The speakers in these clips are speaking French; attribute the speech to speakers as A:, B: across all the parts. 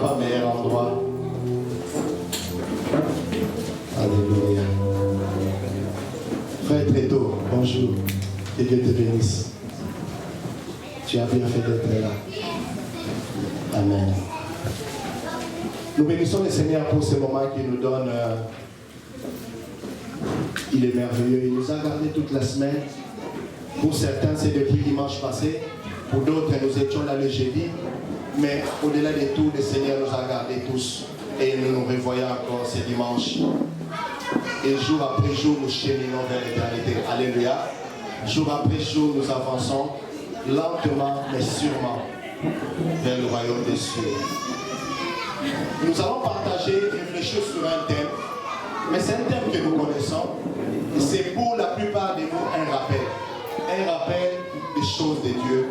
A: pas meilleur endroit. Alléluia. Frère Tréto, bonjour. Que Dieu te bénisse. Tu as bien fait d'être là. Amen. Nous bénissons le Seigneur pour ce moment qu'il nous donne. Il est merveilleux. Il nous a gardés toute la semaine. Pour certains, c'est depuis dimanche passé. Pour d'autres, nous étions là le jeudi. Mais au-delà de tout, le Seigneur nous a gardés tous. Et nous nous revoyons encore ce dimanche. Et jour après jour, nous cheminons vers l'éternité. Alléluia. Jour après jour, nous avançons lentement mais sûrement vers le royaume des cieux. Nous allons partager, réfléchir sur un thème. Mais c'est un thème que nous connaissons. C'est pour la plupart de nous un rappel. Un rappel des choses de Dieu.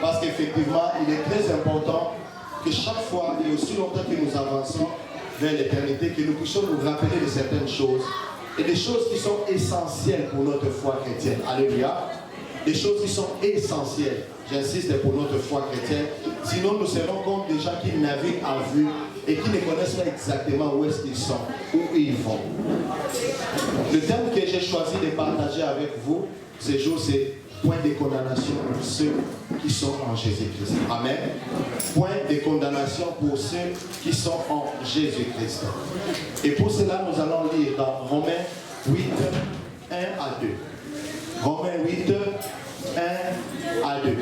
A: Parce qu'effectivement, il est très important que chaque fois, et aussi longtemps que nous avançons vers l'éternité, que nous puissions nous rappeler de certaines choses. Et des choses qui sont essentielles pour notre foi chrétienne. Alléluia. Des choses qui sont essentielles. J'insiste pour notre foi chrétienne. Sinon, nous serons comme des gens qui naviguent en vue et qui ne connaissent pas exactement où est-ce qu'ils sont, où ils vont. Le thème que j'ai choisi de partager avec vous ce jour, c'est point de condamnation pour ceux qui sont en Jésus-Christ. Amen. Point de condamnation pour ceux qui sont en Jésus-Christ. Et pour cela, nous allons lire dans Romains 8, 1 à 2. Romains 8, 1 à 2.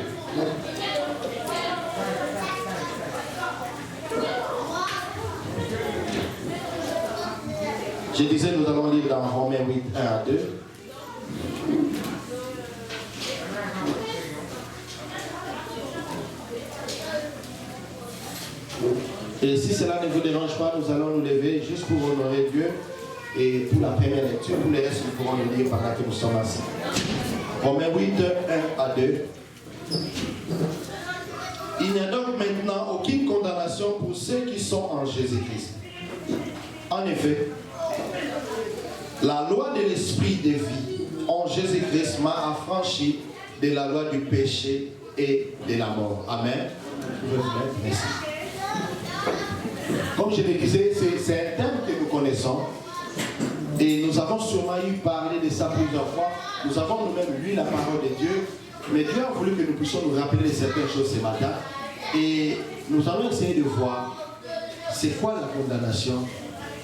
A: Je disais, nous allons lire dans Romains 8, 1 à 2. Et si cela ne vous dérange pas, nous allons nous lever juste pour honorer Dieu et pour la première lecture. Pour les restes, nous pourrons le lire pendant que nous sommes assis. Romains 8, 1 à 2. Il n'y a donc maintenant aucune condamnation pour ceux qui sont en Jésus-Christ. En effet, la loi de l'esprit de vie en Jésus-Christ m'a affranchi de la loi du péché et de la mort. Amen. Merci. Comme je le disais, c'est un thème que nous connaissons. Et nous avons sûrement eu parlé de ça plusieurs fois. Nous avons nous-mêmes lu la parole de Dieu. Mais Dieu a voulu que nous puissions nous rappeler de certaines choses ce matin. Et nous allons essayer de voir c'est quoi la condamnation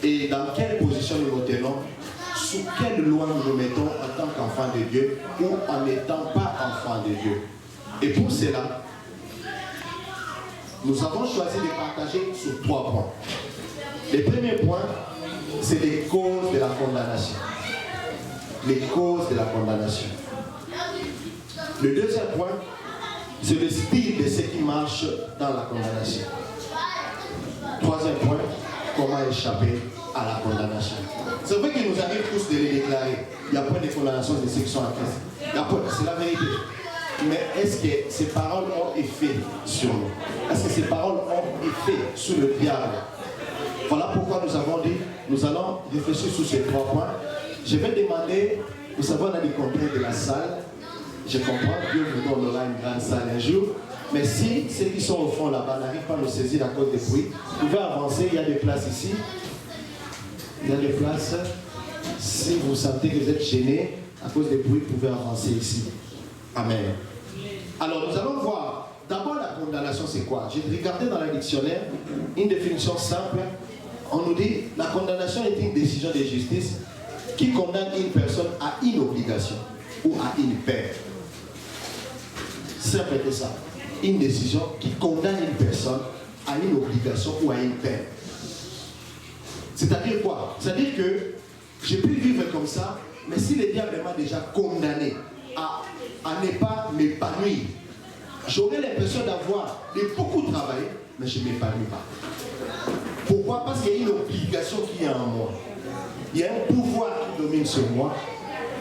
A: et dans quelle position nous nous tenons, sous quelle loi nous nous mettons en tant qu'enfants de Dieu ou en n'étant pas enfants de Dieu. Et pour cela, nous avons choisi de partager sur 3 points. Le premier point, c'est les causes de la condamnation. Les causes de la condamnation. Le deuxième point, c'est le style de ce qui marche dans la condamnation. Troisième point, comment échapper à la condamnation. C'est vrai qu'il nous arrive tous de les déclarer. Il y a point de condamnation de ceux qui sont en Christ. C'est la vérité. Mais est-ce que ces paroles ont effet sur nous? Est-ce que ces paroles ont effet sur le diable? Voilà pourquoi nous avons dit, nous allons réfléchir sur ces 3 points. Je vais demander, vous savez, on a des contraintes de la salle. Je comprends, Dieu nous donnera une grande salle un jour. Mais si ceux qui sont au fond là-bas n'arrivent pas à nous saisir à cause des bruits, vous pouvez avancer, il y a des places ici. Il y a des places. Si vous sentez que vous êtes gêné à cause des bruits, vous pouvez avancer ici. Amen. Alors nous allons voir, d'abord la condamnation c'est quoi? J'ai regardé dans le dictionnaire une définition simple. On nous dit, la condamnation est une décision de justice qui condamne une personne à une obligation ou à une peine. Simple que ça. Une décision qui condamne une personne à une obligation ou à une peine. C'est-à-dire quoi? C'est-à-dire que j'ai pu vivre comme ça, mais si le diable m'a déjà condamné à ne pas m'épanouir, j'aurais l'impression d'avoir beaucoup travaillé, mais je ne m'épanouis pas. Pourquoi? Parce qu'il y a une obligation qui est en moi. Il y a un pouvoir qui domine sur moi,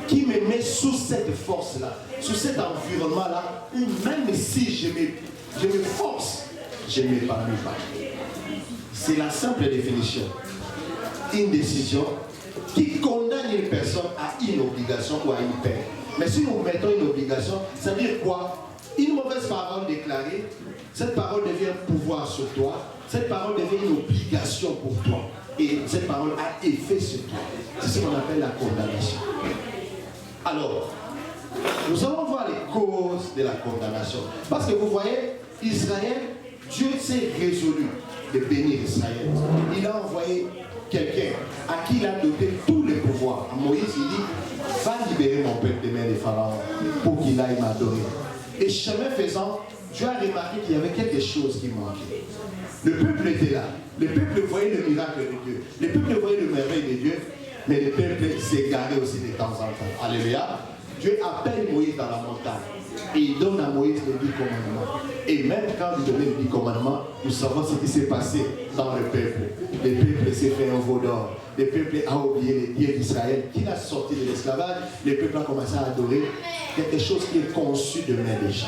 A: qui me met sous cette force-là, sous cet environnement-là, où même si je me force, je ne m'épanouis pas. C'est la simple définition. Une décision qui condamne une personne à une obligation ou à une peine. Mais si nous mettons une obligation, ça veut dire quoi? Une mauvaise parole déclarée, cette parole devient un pouvoir sur toi, cette parole devient une obligation pour toi. Et cette parole a effet sur toi. C'est ce qu'on appelle la condamnation. Alors, nous allons voir les causes de la condamnation. Parce que vous voyez, Israël, Dieu s'est résolu de bénir Israël. Il a envoyé quelqu'un à qui il a doté tous les pouvoirs. À Moïse, il dit, va libérer mon peuple des mains des pharaons pour qu'il aille m'adorer. Et chemin faisant, Dieu a remarqué qu'il y avait quelque chose qui manquait. Le peuple était là. Le peuple voyait le miracle de Dieu. Le peuple voyait le merveille de Dieu. Mais le peuple s'égarait aussi de temps en temps. Alléluia. Dieu appelle Moïse dans la montagne. Et il donne à Moïse les 10 commandements. Et même quand il donnait les 10 commandements, nous savons ce qui s'est passé dans le peuple. Le peuple s'est fait un veau d'or. Le peuple a oublié les dieux d'Israël. Qui a sorti de l'esclavage. Le peuple a commencé à adorer quelque chose qui est conçu de main des gens.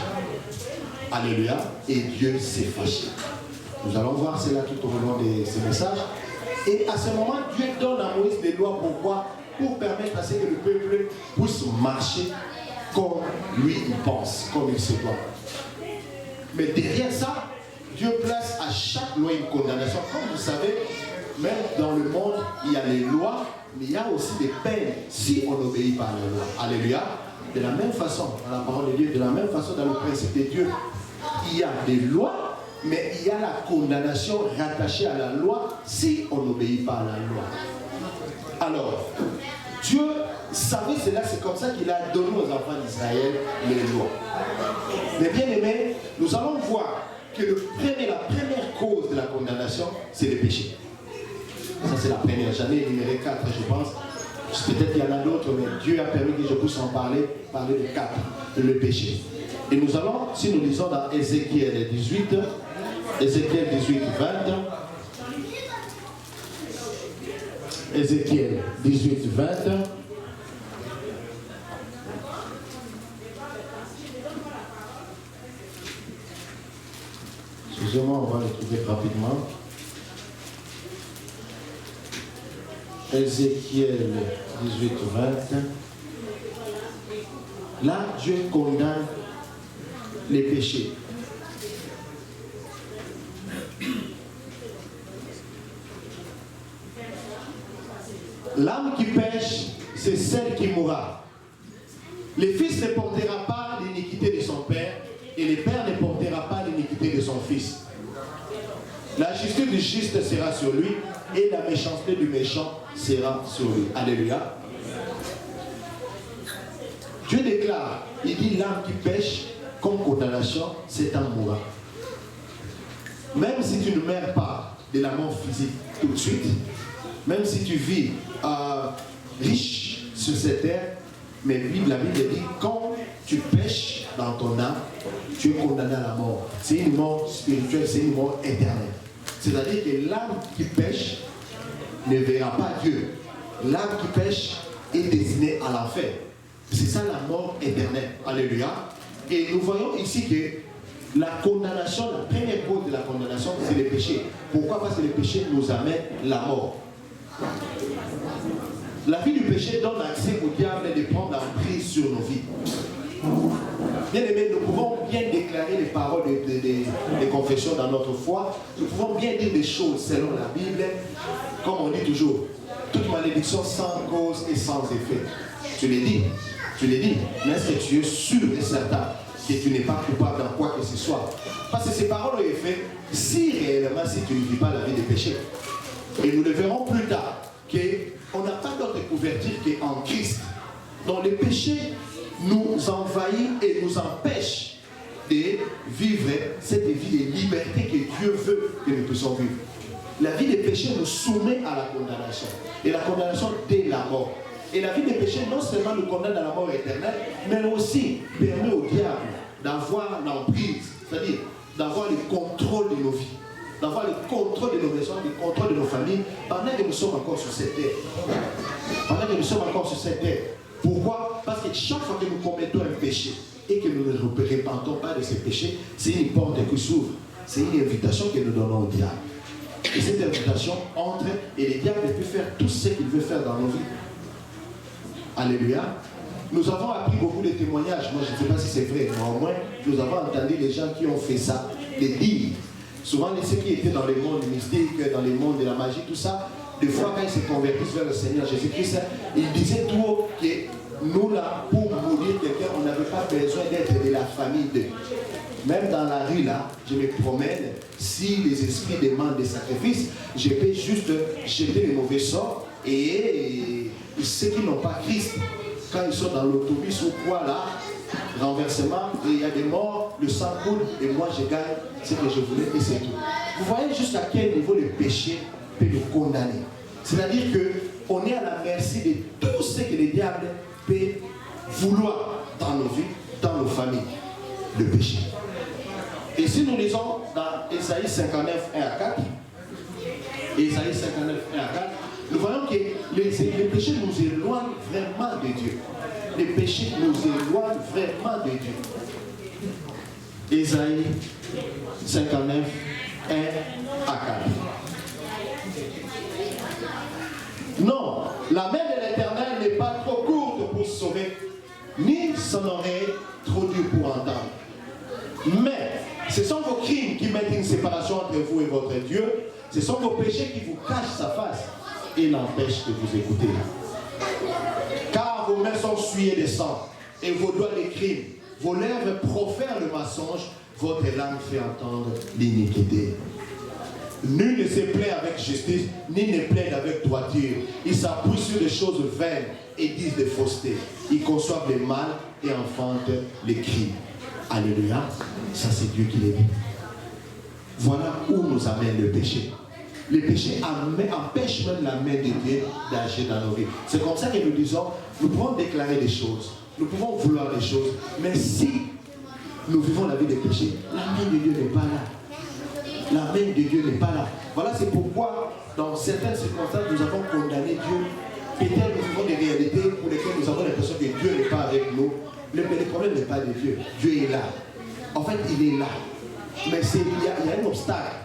A: Alléluia. Et Dieu s'est fâché. Nous allons voir cela tout au long de ces messages. Et à ce moment, Dieu donne à Moïse les lois. Pourquoi? Pour permettre à ce que le peuple puisse marcher comme lui il pense, comme il se doit. Mais derrière ça, Dieu place à chaque loi une condamnation. Comme vous savez, même dans le monde, il y a les lois, mais il y a aussi des peines si on n'obéit pas à la loi. Alléluia. De la même façon, dans la parole de Dieu, de la même façon dans le principe de Dieu, il y a des lois, mais il y a la condamnation rattachée à la loi si on n'obéit pas à la loi. Alors, Dieu savait cela, c'est comme ça qu'il a donné aux enfants d'Israël les lois. Mais bien aimés, nous allons voir que la première cause de la condamnation, c'est le péché. Ça c'est la première, j'en ai énuméré 4 je pense. Peut-être qu'il y en a d'autres, mais Dieu a permis que je puisse en parler de 4, le péché. Et nous allons, si nous lisons dans Ézéchiel 18, 20, Ézéchiel 18, 20. Excusez-moi, on va le trouver rapidement. Ézéchiel 18, 20. Là, Dieu condamne les péchés. L'âme qui pêche, c'est celle qui mourra. Le fils ne portera pas l'iniquité de son père, et le père ne portera pas l'iniquité de son fils. La justice du juste sera sur lui, et la méchanceté du méchant sera sur lui. Alléluia. Dieu déclare, il dit l'âme qui pêche, comme condamnation, c'est un mourant. Même si tu ne meurs pas de la mort physique tout de suite, même si tu vis riche sur cette terre, mais la Bible dit, quand tu pêches dans ton âme, tu es condamné à la mort. C'est une mort spirituelle, c'est une mort éternelle. C'est-à-dire que l'âme qui pêche ne verra pas Dieu. L'âme qui pêche est destinée à l'enfer. C'est ça la mort éternelle. Alléluia. Et nous voyons ici que la condamnation, la première cause de la condamnation, c'est le péché. Pourquoi? Parce que le péché nous amène la mort. La vie du péché donne accès au diable de prendre la prise sur nos vies. Bien aimés, nous pouvons bien déclarer les paroles des confessions dans notre foi. Nous pouvons bien dire des choses selon la Bible. Comme on dit toujours, toute malédiction sans cause et sans effet. Tu l'as dit. Mais est-ce que tu es sûr et certain que tu n'es pas coupable dans quoi que ce soit? Parce que ces paroles ont effet si réellement si tu ne vis pas la vie des péchés. Et nous le verrons plus tard qu'on n'a pas d'autre couverture qu'en Christ. Donc le péché nous envahit et nous empêche de vivre cette vie de liberté que Dieu veut que nous puissions vivre. La vie des péchés nous soumet à la condamnation. Et la condamnation dès la mort. Et la vie des péchés non seulement nous condamne à la mort éternelle, mais aussi permet au diable d'avoir l'emprise, c'est-à-dire d'avoir le contrôle de nos vies, d'avoir le contrôle de nos maisons, le contrôle de nos familles, pendant que nous sommes encore sur cette terre. Pendant que nous sommes encore sur cette terre. Pourquoi? Parce que chaque fois que nous commettons un péché et que nous ne nous répentons pas de ces péchés, c'est une porte qui s'ouvre. C'est une invitation que nous donnons au diable. Et cette invitation entre et le diable peut faire tout ce qu'il veut faire dans nos vies. Alléluia. Nous avons appris beaucoup de témoignages. Moi, je ne sais pas si c'est vrai, mais au moins, nous avons entendu les gens qui ont fait ça les dire. Souvent, ceux qui étaient dans le monde mystique, dans le monde de la magie, tout ça, des fois, quand ils se convertissent vers le Seigneur Jésus-Christ, ils disaient tout haut que nous, là, pour mourir quelqu'un, on n'avait pas besoin d'être de la famille de. Même dans la rue, là, je me promène, si les esprits demandent des sacrifices, je peux juste jeter les mauvais sorts et ceux qui n'ont pas Christ, quand ils sont dans l'autobus ou quoi, là, renversement, et il y a des morts, le sang coule, et moi je gagne ce que je voulais, et c'est tout. Vous voyez jusqu'à quel niveau le péché peut nous condamner. C'est-à-dire qu'on est à la merci de tout ce que le diable peut vouloir dans nos vies, dans nos familles, le péché. Et si nous lisons dans Ésaïe 59, 1 à 4, Ésaïe 59, 1 à 4, nous voyons que les péchés nous éloignent vraiment de Dieu. Les péchés nous éloignent vraiment de Dieu. Ésaïe 59, 1 à 4. Non, la main de l'Éternel n'est pas trop courte pour sauver, ni son oreille trop dure pour entendre. Mais ce sont vos crimes qui mettent une séparation entre vous et votre Dieu. Ce sont vos péchés qui vous cachent sa face et l'empêchent de vous écouter. Car vos mains sont souillées de sang et vos doigts de crimes. Vos lèvres profèrent le mensonge, votre langue fait entendre l'iniquité. Nul ne se plaint avec justice, ni ne plaide avec droiture. Ils s'appuient sur des choses vaines et disent des faussetés. Ils conçoivent le mal et enfantent les crimes. Alléluia. Ça, c'est Dieu qui les dit. Voilà où nous amène le péché. Le péché empêche même la main de Dieu d'agir dans nos vies. C'est comme ça que nous disons, nous pouvons déclarer des choses, nous pouvons vouloir des choses, mais si nous vivons la vie des péchés, la main de Dieu n'est pas là. La main de Dieu n'est pas là. Voilà, c'est pourquoi dans certaines circonstances, nous avons condamné Dieu. Peut-être nous vivons des réalités pour lesquelles nous avons l'impression que Dieu n'est pas avec nous. Le problème n'est pas de Dieu. Dieu est là. En fait, il est là. Mais il y a un obstacle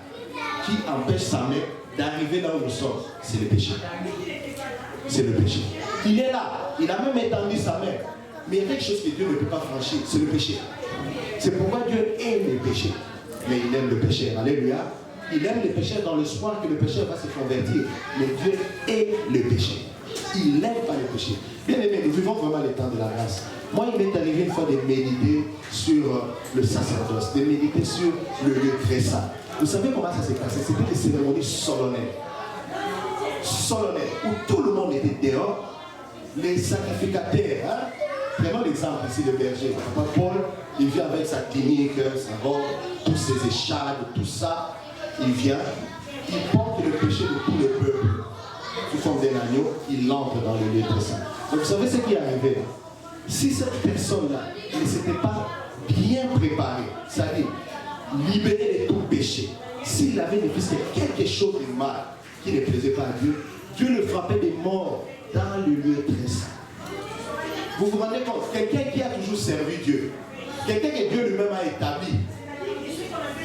A: qui empêche sa main d'arriver là où nous sommes. C'est le péché. C'est le péché. Il est là. Il a même étendu sa main. Mais il y a quelque chose que Dieu ne peut pas franchir. C'est le péché. C'est pourquoi Dieu aime le péché. Mais il aime le péché. Alléluia. Il aime le péché dans l'espoir que le péché va se convertir. Mais Dieu est le péché. Il n'aime pas le péché. Bien aimé, nous vivons vraiment le temps de la grâce. Moi, il m'est arrivé une fois de méditer sur le sacerdoce, de méditer sur le lieu très saint. Vous savez comment ça s'est passé? C'était des cérémonies solennelles. Solennelles, où tout le monde était dehors. Les sacrificateurs, hein? Prenons l'exemple ici de berger. Papa Paul, il vient avec sa clinique, sa robe, tous ses échardes, tout ça. Il vient, il porte le péché de tout le peuple. Sous forme d'un agneau, il entre dans le lieu très saint. Donc vous savez ce qui est arrivé? Si cette personne-là ne s'était pas bien préparée, c'est-à-dire libérée de tout péché, s'il avait fait quelque chose de mal qui ne plaisait pas à Dieu, Dieu le frappait de mort dans le lieu très saint. Vous vous rendez compte? Quelqu'un qui a toujours servi Dieu, quelqu'un que Dieu lui-même a établi.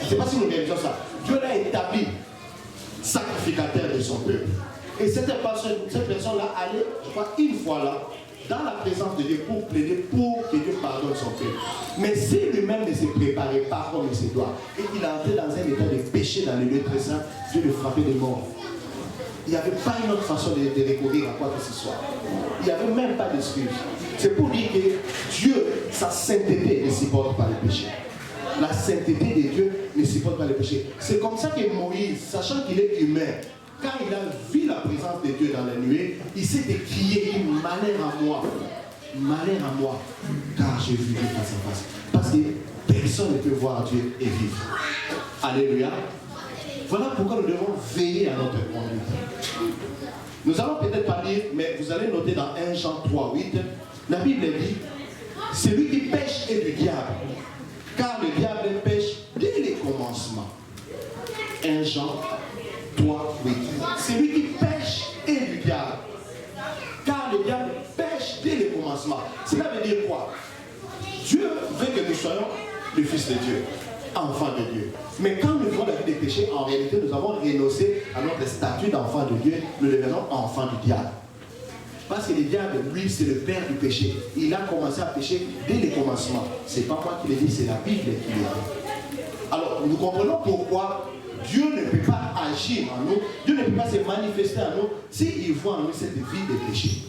A: Je ne sais pas si nous réalisons ça. Dieu l'a établi sacrificateur de son peuple. Et cette personne-là allait, je crois, une fois là, dans la présence de Dieu pour plaider pour que Dieu pardonne son peuple. Mais si lui-même ne se préparait pas comme il se doit, et qu'il a entré dans un état de péché dans le lieu très saint, Dieu le frappait de mort. Il n'y avait pas une autre façon de recourir à quoi que ce soit. Il n'y avait même pas d'excuse. C'est pour dire que Dieu, sa sainteté ne supporte pas le péché. La sainteté de Dieu ne supporte pas le péché. C'est comme ça que Moïse, sachant qu'il est humain, quand il a vu la présence de Dieu dans la nuée, il s'est écrié « Malheur à moi, car j'ai vu Dieu face à face. » Parce que personne ne peut voir Dieu et vivre. Alléluia. Voilà pourquoi nous devons veiller à notre conduite. Nous allons peut-être pas lire, mais vous allez noter dans 1 Jean 3, 8, la Bible dit « Celui qui pêche est du diable, car le diable pêche dès les commencements. » 1 Jean 3, 8. Celui qui pêche est du diable. Car le diable pêche dès le commencement. Cela veut dire quoi? Dieu veut que nous soyons le Fils de Dieu, enfants de Dieu. Mais quand nous vivons la vie des péchés, en réalité, nous avons renoncé à notre statut d'enfant de Dieu. Nous devenons enfants du diable. Parce que le diable, lui, c'est le père du péché. Il a commencé à pécher dès le commencement. Ce n'est pas moi qui le dis, c'est la Bible qui le dit. Alors, Donc nous comprenons pourquoi Dieu ne peut pas agir en nous, Dieu ne peut pas se manifester en nous s'il voit en nous cette vie de péché.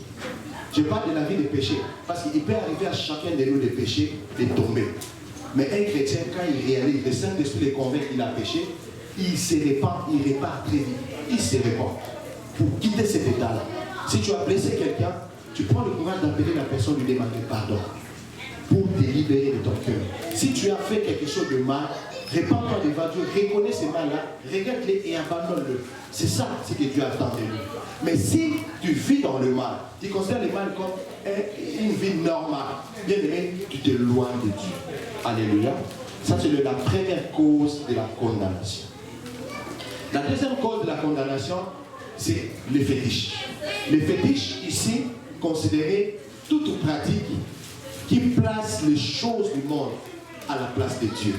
A: Je parle de la vie de péché parce qu'il peut arriver à chacun de nous de pécher, de tomber. Mais un chrétien, quand il réalise, le Saint-Esprit le convainc qu'il a péché, il se répand, il répare très vite. Il se répand pour quitter cet état-là. Si tu as blessé quelqu'un, tu prends le courage d'appeler la personne, lui demander pardon pour te libérer de ton cœur. Si tu as fait quelque chose de mal, répands-toi devant Dieu, reconnais ce mal-là, regarde-le et abandonne-le. C'est ça ce que Dieu attend de nous. Mais si tu vis dans le mal, tu considères le mal comme une vie normale, bien aimé, tu t'éloignes de Dieu. Alléluia. Ça, c'est la première cause de la condamnation. La deuxième cause de la condamnation, c'est le fétiche. Le fétiche, ici, considéré toute pratique qui place les choses du monde à la place de Dieu.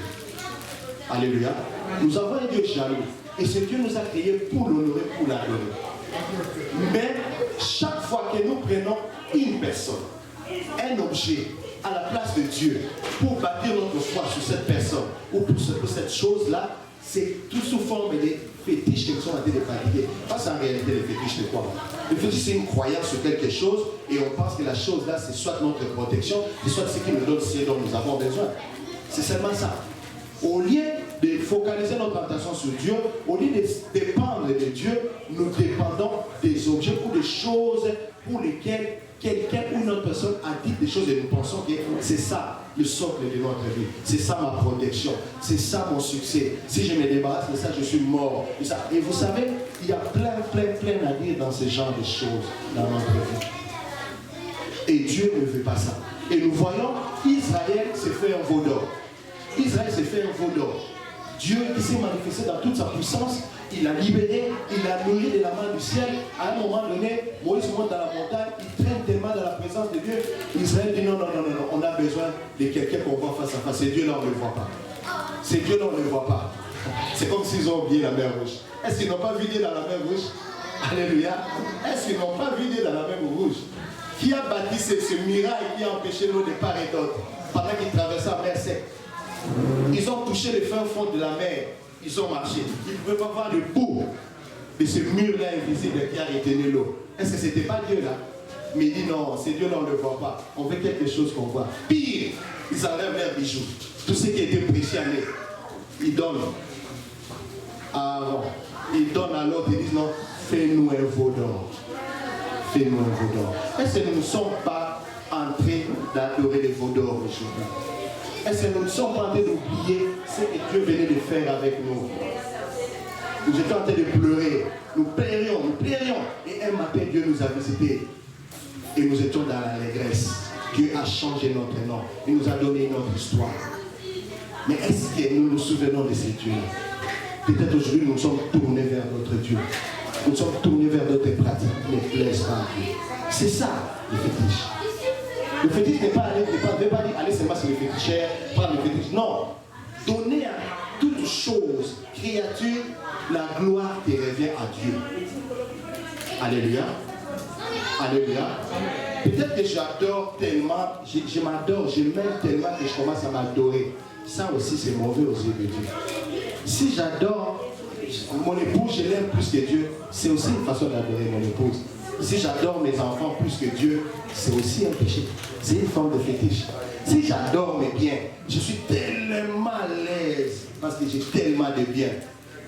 A: Alléluia. Nous avons un Dieu jaloux. Et ce Dieu nous a créés pour l'honorer, pour l'adorer. Mais chaque fois que nous prenons une personne, un objet, à la place de Dieu, pour bâtir notre foi sur cette personne, ou pour cette chose-là, c'est tout sous forme de fétiches que nous sommes en train de pratiquer. Pas en réalité les fétiches de quoi. Le fétiche, c'est une croyance sur quelque chose, et on pense que la chose-là, c'est soit notre protection, c'est soit ce qui nous donne ce dont nous avons besoin. C'est seulement ça. Au lieu de focaliser notre attention sur Dieu, au lieu de dépendre de Dieu, nous dépendons des objets ou des choses pour lesquelles quelqu'un ou une autre personne a dit des choses et nous pensons que c'est ça le socle de notre vie. C'est ça ma protection. C'est ça mon succès. Si je me débarrasse de ça, je suis mort. Et vous savez, il y a plein à dire dans ce genre de choses dans notre vie. Et Dieu ne veut pas ça. Et nous voyons, Israël s'est fait un veau d'or. Israël s'est fait un veau d'or. Dieu qui s'est manifesté dans toute sa puissance, il a libéré, il a nourri de la main du ciel. À un moment donné, Moïse monte dans la montagne, il traîne tellement dans la présence de Dieu. Israël dit non, on a besoin de quelqu'un qu'on voit face à face. C'est Dieu là, on ne le voit pas. C'est Dieu là, on ne le voit pas. C'est comme s'ils ont oublié la mer rouge. Est-ce qu'ils n'ont pas vidé dans la mer rouge? Alléluia. Est-ce qu'ils n'ont pas vidé dans la mer rouge? Qui a bâti ce miracle qui a empêché l'eau de part et d'autre pendant qu'ils traversaient la mer sec? Ils ont touché le fin fond de la mer. Ils ont marché. Ils ne pouvaient pas voir le bout de ce mur-là invisible qui a retenu l'eau. Est-ce que ce n'était pas Dieu là? Mais il dit non, c'est Dieu là, on ne le voit pas. On veut quelque chose qu'on voit. Pire, ils enlèvent leurs bijoux. Tout ce qui était précieux à eux, ils donnent à Aaron. Ils donnent à l'autre, ils disent non, fais-nous un veau d'or. Fais-nous un veau d'or. Est-ce que nous ne sommes pas en train d'adorer les veaux d'or aujourd'hui? Est-ce que nous ne sommes pas en train d'oublier ce que Dieu venait de faire avec nous? Nous étions en train de pleurer. Nous pleurions. Et un matin, Dieu nous a visités. Et nous étions dans l'allégresse. Dieu a changé notre nom. Il nous a donné notre histoire. Mais est-ce que nous nous souvenons de ces dieux-là? Peut-être aujourd'hui, nous sommes tournés vers notre Dieu. Nous sommes tournés vers d'autres pratiques qui ne plaisent pas à Dieu. C'est ça, le fétiche. Le fétiche n'est pas dire allez seulement sur le féticheur, prendre le fétiche. Non. Donner à toute chose, créature, la gloire qui revient à Dieu. Alléluia. Alléluia. Peut-être que j'adore tellement, je m'adore, je m'aime tellement que je commence à m'adorer. Ça aussi c'est mauvais aux yeux de Dieu. Si j'adore mon épouse, je l'aime plus que Dieu, c'est aussi une façon d'adorer mon épouse. Si j'adore mes enfants plus que Dieu, c'est aussi un péché. C'est une forme de fétiche. Si j'adore mes biens, je suis tellement à l'aise parce que j'ai tellement de biens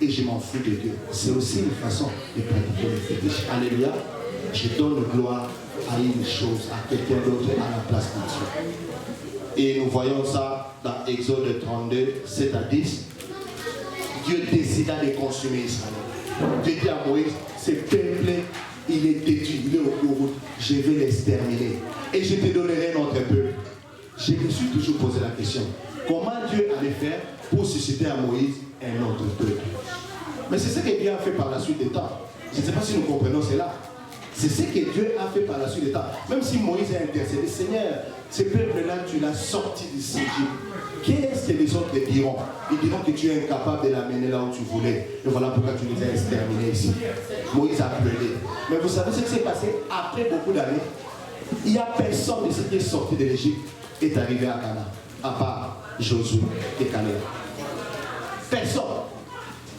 A: et je m'en fous de Dieu. C'est aussi une façon de pratiquer le fétiche. Alléluia. Je donne gloire à une chose, à quelqu'un d'autre à la place de Dieu. Et nous voyons ça dans Exode 32, 7 à 10. Dieu décida de consumer Israël. Dieu dit à Moïse, ce peuple, il est détruit, il est au courroux, je vais l'exterminer. Et je te donnerai notre peuple. Je me suis toujours posé la question, comment Dieu allait faire pour susciter à Moïse un autre peuple? Mais c'est ce que Dieu a fait par la suite des temps. Je ne sais pas si nous comprenons cela. C'est ce que Dieu a fait par la suite des temps. Même si Moïse a intercédé, Seigneur, ce peuple-là, tu l'as sorti d'ici. Qu'est-ce que les autres diront? Ils diront que tu es incapable de l'amener là où tu voulais. Et voilà pourquoi tu les as exterminés ici. Moïse a pleuré. Mais vous savez ce qui s'est passé après beaucoup d'années? Il n'y a personne de ce qui est sorti de l'Égypte et est arrivé à Canaan, à part Josué et Caleb. Personne.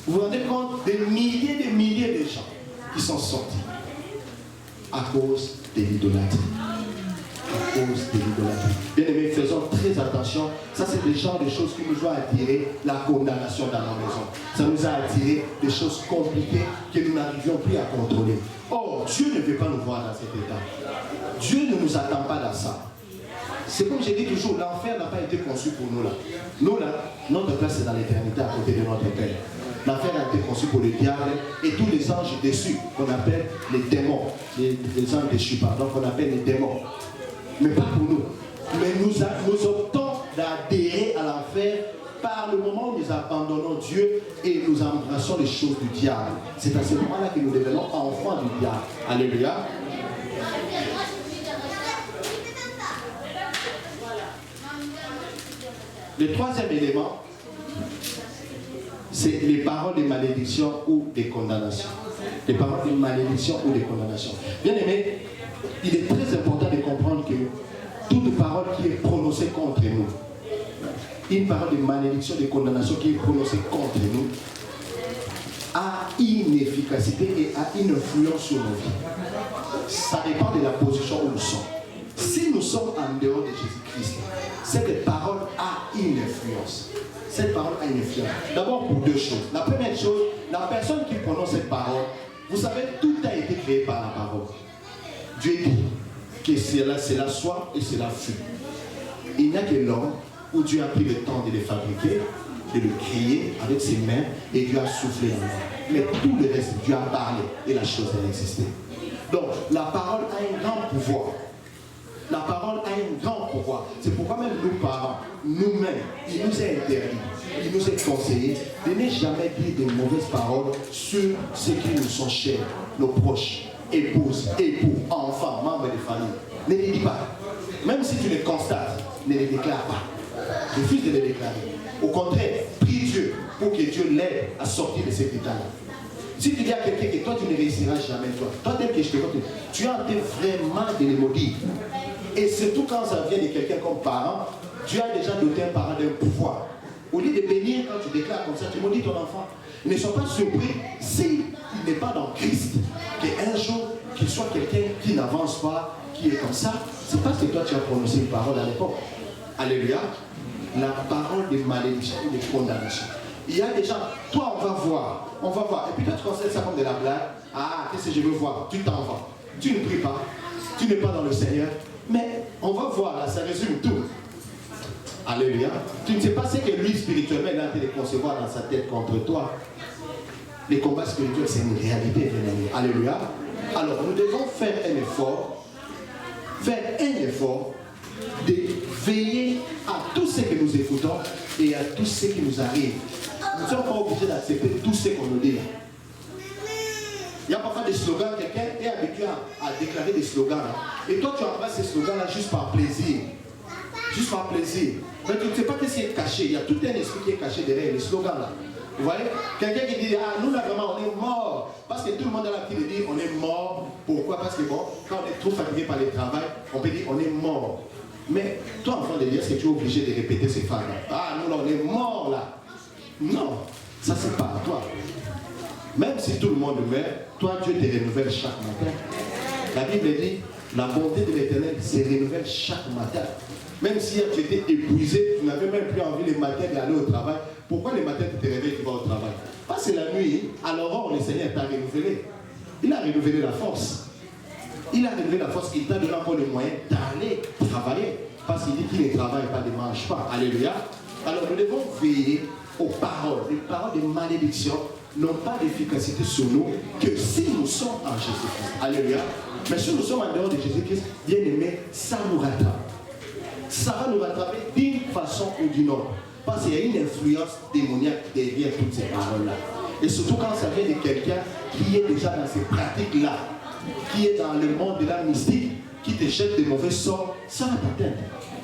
A: Vous vous rendez compte des milliers de gens qui sont sortis à cause de l'idolâtrie. À cause de l'idolâtrie. Bien aimés, faisons très attention. Ça, c'est le genre de choses qui nous ont attiré la condamnation dans nos maisons. Ça nous a attiré des choses compliquées que nous n'arrivions plus à contrôler. Or, Dieu ne veut pas nous voir dans cet état. Dieu ne nous attend pas dans ça. C'est comme je dis toujours, l'enfer n'a pas été conçu pour nous là. Nous là, notre place c'est dans l'éternité à côté de notre Père. L'enfer a été conçu pour le diable et tous les anges déçus qu'on appelle les démons. Les anges déchus, pardon, qu'on appelle les démons. Mais pas pour nous. Mais nous optons d'adhérer à l'enfer par le moment où nous abandonnons Dieu et nous embrassons les choses du diable. C'est à ce moment-là que nous devenons enfants du diable. Alléluia. Le troisième élément, c'est les paroles de malédiction ou de condamnation. Les paroles de malédiction ou de condamnation. Bien aimé, il est très important de comprendre que toute parole qui est prononcée contre nous, une parole de malédiction, de condamnation qui est prononcée contre nous, a une efficacité et a une influence sur nos vies. Ça dépend de la position où nous sommes. Si nous sommes en dehors de Jésus-Christ, cette parole a une influence. Cette parole a une influence. D'abord pour deux choses. La première chose, la personne qui prononce cette parole, vous savez, tout a été créé par la parole. Dieu dit que cela soit et cela fut. Il n'y a que l'homme où Dieu a pris le temps de le fabriquer, de le créer avec ses mains et Dieu a soufflé en lui. Mais tout le reste, Dieu a parlé et la chose a existé. Donc, la parole a un grand pouvoir. La parole a un grand pouvoir. C'est pourquoi même nous parents, nous-mêmes, il nous est interdit, il nous est conseillé de ne jamais dire de mauvaises paroles sur ceux qui nous sont chers, nos proches, épouses, époux, enfants, membres de famille. Ne les dis pas. Même si tu les constates, ne les déclare pas. Refuse de les déclarer. Au contraire, prie Dieu pour que Dieu l'aide à sortir de cet état-là. Si tu dis à quelqu'un que toi tu ne réussiras jamais, toi tel que je te vois, tu as envie vraiment de les maudire. Et surtout quand ça vient de quelqu'un comme parent, tu as déjà doté un parent d'un pouvoir. Au lieu de bénir, quand tu déclares comme ça, tu maudis ton enfant. Ne sois pas surpris s'il n'est pas dans Christ, qu'un jour, qu'il soit quelqu'un qui n'avance pas, qui est comme ça, c'est parce que toi tu as prononcé une parole à l'époque. Alléluia. La parole de malédiction ou de condamnation. Il y a des gens, toi on va voir. Et puis toi tu considères ça comme de la blague. Ah, qu'est-ce que je veux voir? Tu t'en vas. Tu ne pries pas. Tu n'es pas dans le Seigneur. Mais on va voir, là, ça résume tout. Alléluia. Tu ne sais pas ce que lui, spirituellement, il a été de concevoir dans sa tête contre toi. Les combats spirituels, c'est une réalité, bien aimé. Alléluia. Alors, nous devons faire un effort de veiller à tout ce que nous écoutons et à tout ce qui nous arrive. Nous ne sommes pas obligés d'accepter tout ce qu'on nous dit. Il y a parfois des slogans, quelqu'un est habitué à déclarer des slogans. Et toi, tu embrasses ces slogans-là juste par plaisir. Juste par plaisir. Mais tu ne sais pas ce qui est caché. Il y a tout un esprit qui est caché derrière les slogans-là. Vous voyez? Quelqu'un qui dit, ah, nous là vraiment, on est mort. Parce que tout le monde a l'habitude de dire, on est mort. Pourquoi? Parce que bon, quand on est trop fatigué par le travail, on peut dire, on est mort. Mais toi, enfant de Dieu, est-ce que tu es obligé de répéter ces phrases-là? Ah, nous là, on est mort là. Non, ça c'est pas à toi. Même si tout le monde meurt, toi Dieu te renouvelle chaque matin. La Bible dit, la bonté de l'Éternel se renouvelle chaque matin. Même si tu étais épuisé, tu n'avais même plus envie le matin d'aller au travail. Pourquoi le matin tu te réveilles et tu vas au travail? Parce que la nuit, à l'aurore, le Seigneur t'a renouvelé. Il a renouvelé la force. Il a renouvelé la force. Il t'a donné encore le moyen d'aller travailler. Parce qu'il dit qu'il ne travaille pas, ne mange pas. Alléluia. Alors nous devons veiller aux paroles. Les paroles de malédiction n'ont pas d'efficacité sur nous que si nous sommes en Jésus-Christ. Alléluia. Mais si nous sommes en dehors de Jésus-Christ, bien aimé, ça nous rattrape. Ça va nous rattraper d'une façon ou d'une autre. Parce qu'il y a une influence démoniaque derrière toutes ces paroles-là. Et surtout quand ça vient de quelqu'un qui est déjà dans ces pratiques-là, qui est dans le monde de la mystique, qui te jette de mauvais sorts, ça va t'atteindre.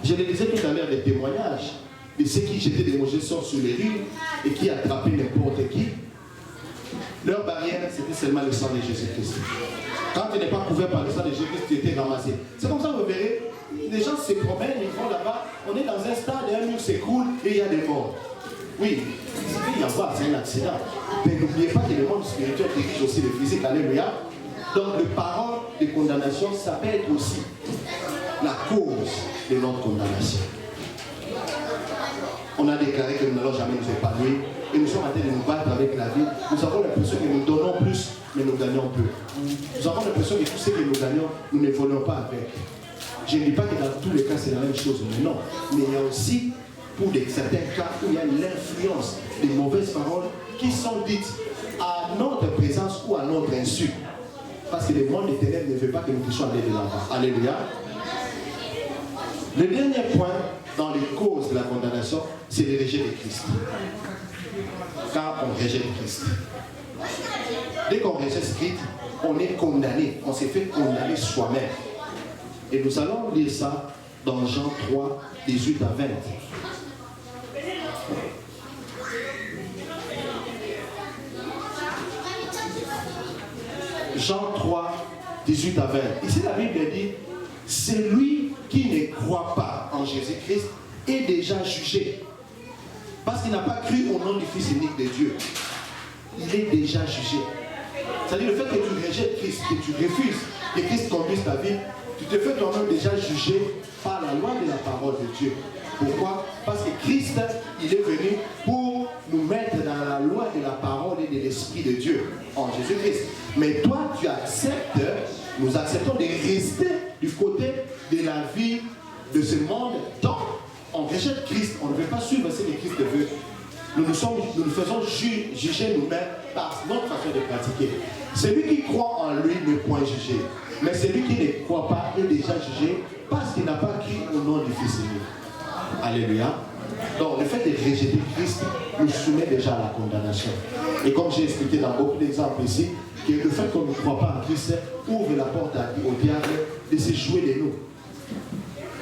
A: Je le disais tout à l'heure, des témoignages de ceux qui jetaient des mauvais sorts sur les rues et qui attrapaient n'importe qui. Leur barrière, c'était seulement le sang de Jésus-Christ. Quand tu n'es pas couvert par le sang de Jésus-Christ, tu étais ramassé. C'est comme ça que vous verrez, les gens se promènent, ils vont là-bas, on est dans un stade et un mur s'écroule et il y a des morts. Oui, il peut y avoir, c'est un accident. Mais n'oubliez pas que le monde spirituel dirige aussi le physique. Alléluia. Donc, le parole de condamnation, ça peut être aussi la cause de notre condamnation. On a déclaré que nous n'allons jamais nous épanouir et nous sommes en train de nous battre avec la vie. Nous avons l'impression que nous donnons plus, mais nous gagnons peu. Nous avons l'impression que tout ce que nous gagnons, nous ne volons pas avec. Je ne dis pas que dans tous les cas c'est la même chose, mais non. Mais il y a aussi, pour certains cas, où il y a l'influence des mauvaises paroles qui sont dites à notre présence ou à notre insu. Parce que le monde des ténèbres ne veut pas que nous puissions aller de l'avant. Alléluia. Le dernier point dans les causes de la condamnation, c'est le rejet de Christ. Car on rejette Christ. Dès qu'on rejette Christ, on est condamné. On s'est fait condamner soi-même. Et nous allons lire ça dans Jean 3, 18 à 20. Jean 3, 18 à 20. Ici, la Bible dit, celui qui ne croit pas en Jésus-Christ est déjà jugé. Parce qu'il n'a pas cru au nom du Fils unique de Dieu. Il est déjà jugé. C'est-à-dire le fait que tu rejettes Christ, que tu refuses que Christ conduise ta vie, tu te fais toi-même déjà juger par la loi de la parole de Dieu. Pourquoi? Parce que Christ, il est venu pour nous mettre dans la loi de la parole et de l'Esprit de Dieu, en Jésus-Christ. Mais toi, tu acceptes, nous acceptons de rester du côté de la vie de ce monde. Donc, on rejette Christ, on ne veut pas suivre ce que Christ veut. Nous nous faisons juger nous-mêmes par notre façon de pratiquer. Celui qui croit en lui n'est point jugé. Mais celui qui ne croit pas est déjà jugé parce qu'il n'a pas cru au nom du Fils unique. Alléluia. Donc le fait de rejeter Christ nous soumet déjà à la condamnation. Et comme j'ai expliqué dans beaucoup d'exemples ici, que le fait qu'on ne croit pas en Christ ouvre la porte au diable de se jouer de nous.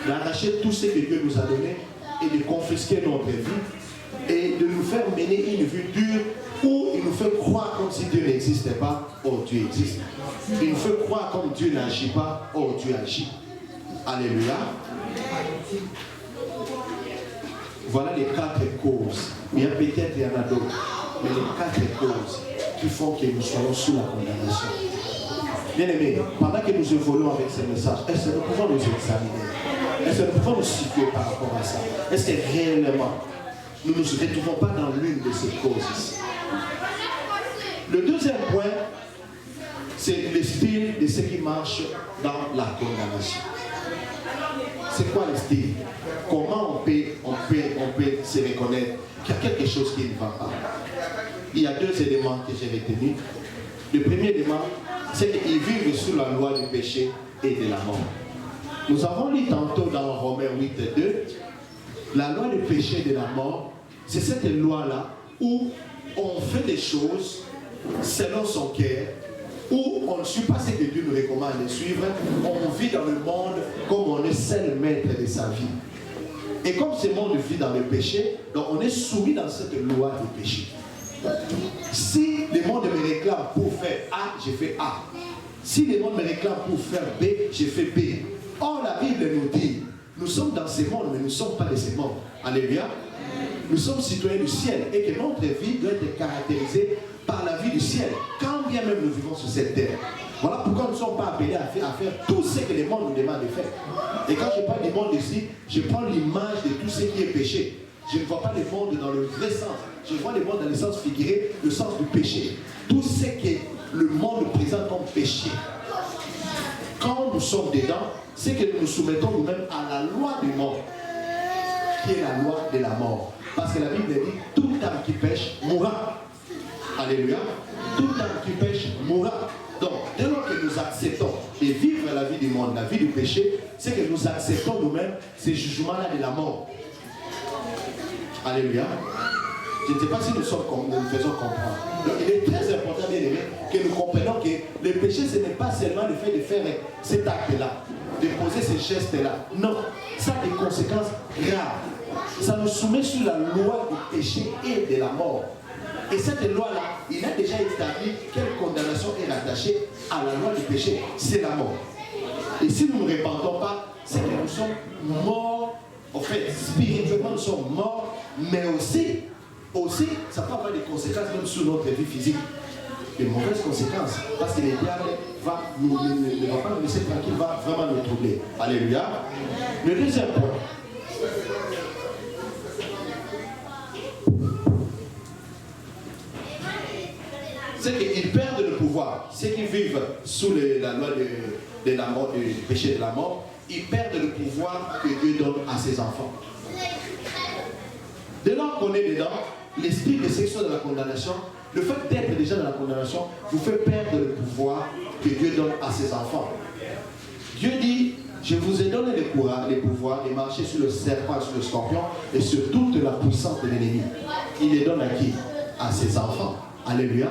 A: D'arracher tout ce que Dieu nous a donné et de confisquer notre vie et de nous faire mener une vie dure où il nous fait croire comme si Dieu n'existait pas. Oh, Dieu existe. Il nous fait croire comme Dieu n'agit pas. Oh, Dieu agit. Alléluia. Voilà les 4 causes. Il y a peut-être, il y en a d'autres. Mais les 4 causes qui font que nous soyons sous la condamnation. Bien aimés, pendant que nous évoluons avec ces messages, est-ce que nous pouvons nous examiner? Est-ce que nous pouvons nous situer par rapport à ça? Est-ce que réellement, nous ne nous retrouvons pas dans l'une de ces causes? Le deuxième point, c'est le style de ce qui marche dans la condamnation. C'est quoi le style? Comment on peut se reconnaître qu'il y a quelque chose qui ne va pas? Il y a 2 éléments que j'ai retenus. Le premier élément, c'est qu'ils vivent sous la loi du péché et de la mort. Nous avons lu tantôt dans Romains 8, 2, la loi du péché et de la mort, c'est cette loi-là où on fait des choses selon son cœur, où on ne suit pas ce que Dieu nous recommande de suivre, on vit dans le monde comme on est seul maître de sa vie. Et comme ce monde vit dans le péché, donc on est soumis dans cette loi du péché. Si le monde me réclame pour faire A, je fais A. Si le monde me réclame pour faire B, je fais B. Or, la Bible nous dit, nous sommes dans ce monde, mais nous ne sommes pas de ce monde. Alléluia. Nous sommes citoyens du ciel et que notre vie doit être caractérisée par la vie du ciel, quand bien même nous vivons sur cette terre. Voilà pourquoi nous ne sommes pas appelés à faire tout ce que le monde nous demande de faire. Et quand je parle du monde ici, je prends l'image de tout ce qui est péché. Je ne vois pas le monde dans le vrai sens. Je vois le monde dans le sens figuré, le sens du péché. Tout ce que le monde présente comme péché. Quand nous sommes dedans, c'est que nous nous soumettons nous-mêmes à la loi du monde, qui est la loi de la mort. Parce que la Bible dit, toute âme qui pêche mourra. Alléluia. Toute âme qui pêche mourra. Donc, dès lors que nous acceptons de vivre la vie du monde, la vie du péché, c'est que nous acceptons nous-mêmes ces jugements-là de la mort. Alléluia. Je ne sais pas si nous faisons comprendre. Donc, il est très important, bien aimé, que nous comprenions que le péché, ce n'est pas seulement le fait de faire cet acte-là, de poser ces gestes-là. Non, ça a des conséquences graves. Ça nous soumet sur la loi du péché et de la mort. Et cette loi-là, il a déjà établi quelle condamnation est rattachée à la loi du péché. C'est la mort. Et si nous ne nous répandons pas, c'est que nous sommes morts. En fait, spirituellement, nous sommes morts, mais aussi aussi, ça peut avoir des conséquences même sur notre vie physique. Des mauvaises conséquences. Parce que le diable ne va pas nous laisser tranquille, va vraiment nous troubler. Alléluia. Le deuxième point. C'est qu'ils perdent le pouvoir. Ceux qui vivent sous la loi de la mort, du péché de la mort, ils perdent le pouvoir que Dieu donne à ses enfants. Dès lors qu'on est dedans, l'esprit de section de la condamnation, le fait d'être déjà dans la condamnation, vous fait perdre le pouvoir que Dieu donne à ses enfants. Dieu dit, je vous ai donné le pouvoir de marcher sur le serpent, sur le scorpion et sur toute la puissance de l'ennemi. Il les donne à qui? À ses enfants. Alléluia.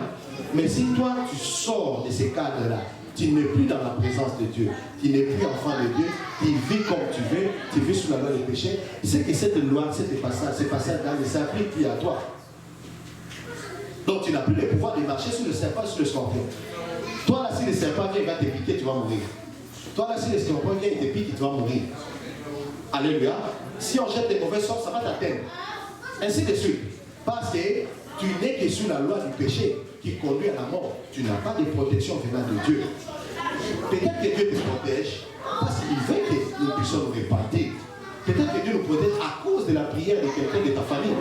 A: Mais si toi tu sors de ces cadres-là, tu n'es plus dans la présence de Dieu, tu n'es plus enfant de Dieu, tu vis comme tu veux, tu vis sous la loi des péchés, c'est que cette loi, ces passages-là ne s'appliquent plus à toi. Donc tu n'as plus le pouvoir de marcher sur le serpent, sur le scorpion. Toi là, si le serpent vient, il va te piquer, tu vas mourir. Toi là, si le scorpion vient, il te pique, tu vas mourir. Alléluia. Si on jette des mauvais sorts, ça va t'atteindre. Ainsi de suite. Parce que tu n'es que sous la loi du péché qui conduit à la mort. Tu n'as pas de protection venant de Dieu. Peut-être que Dieu te protège parce qu'il veut que nous puissions nous repentir. Peut-être que Dieu nous protège à cause de la prière de quelqu'un de ta famille.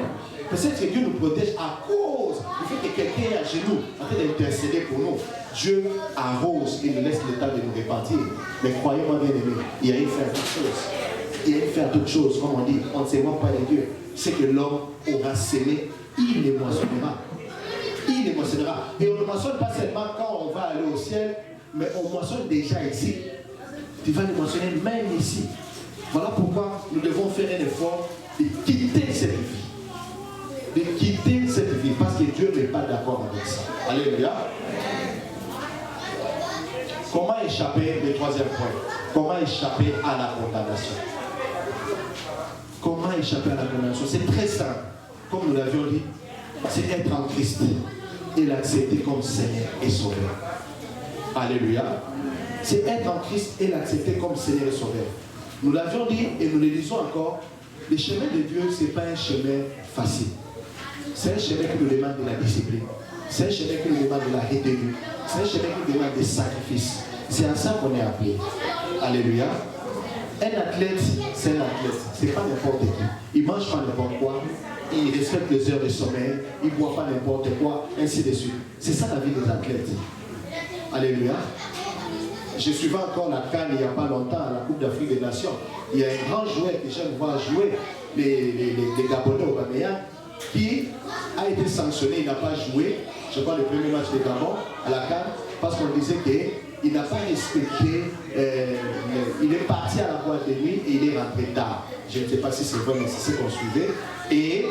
A: Peut-être que Dieu nous protège à cause du fait que quelqu'un est à genoux en train d'intercéder pour nous. Dieu arrose et nous laisse le temps de nous repentir. Mais croyez-moi bien aimé, il y a une faire toute chose. Il y a une faire toute chose, comme on dit, on ne se voit pas les dieux. C'est que l'homme aura sémé, il les moissonnera. Il les moissonnera. Et on ne moissonne pas seulement quand on va aller au ciel, mais on moissonne déjà ici. Tu vas les moissonner même ici. Voilà pourquoi nous devons faire un effort de quitter cette vie. De quitter cette vie, parce que Dieu n'est pas d'accord avec ça. Alléluia. Comment échapper, le troisième point, comment échapper à la condamnation? Comment échapper à la condamnation? C'est très simple. Comme nous l'avions dit, c'est être en Christ et l'accepter comme Seigneur et Sauveur. Alléluia. C'est être en Christ et l'accepter comme Seigneur et Sauveur. Nous l'avions dit et nous le disons encore, le chemin de Dieu, ce n'est pas un chemin facile. C'est un chemin qui nous demande de la discipline. C'est un chemin qui nous demande de la retenue. C'est un chemin qui nous demande des sacrifices. C'est à ça qu'on est appelé. Alléluia. Un athlète, c'est un athlète. Ce n'est pas n'importe qui. Il ne mange pas n'importe quoi. Il respecte les heures de sommeil. Il ne boit pas n'importe quoi. Ainsi de suite. C'est ça la vie des athlètes. Alléluia. Je suivais encore la CAN il n'y a pas longtemps à la Coupe d'Afrique des Nations. Il y a un grand joueur que j'aime voir jouer, les Gabonais au Bameyang, qui a été sanctionné. Il n'a pas joué, je crois, le premier match de Gabon à la CAN, parce qu'on disait qu'il n'a pas respecté, il est parti à la boîte de nuit et il est rentré tard. Je ne sais pas si c'est vrai, mais c'est ce qu'on suivait. Et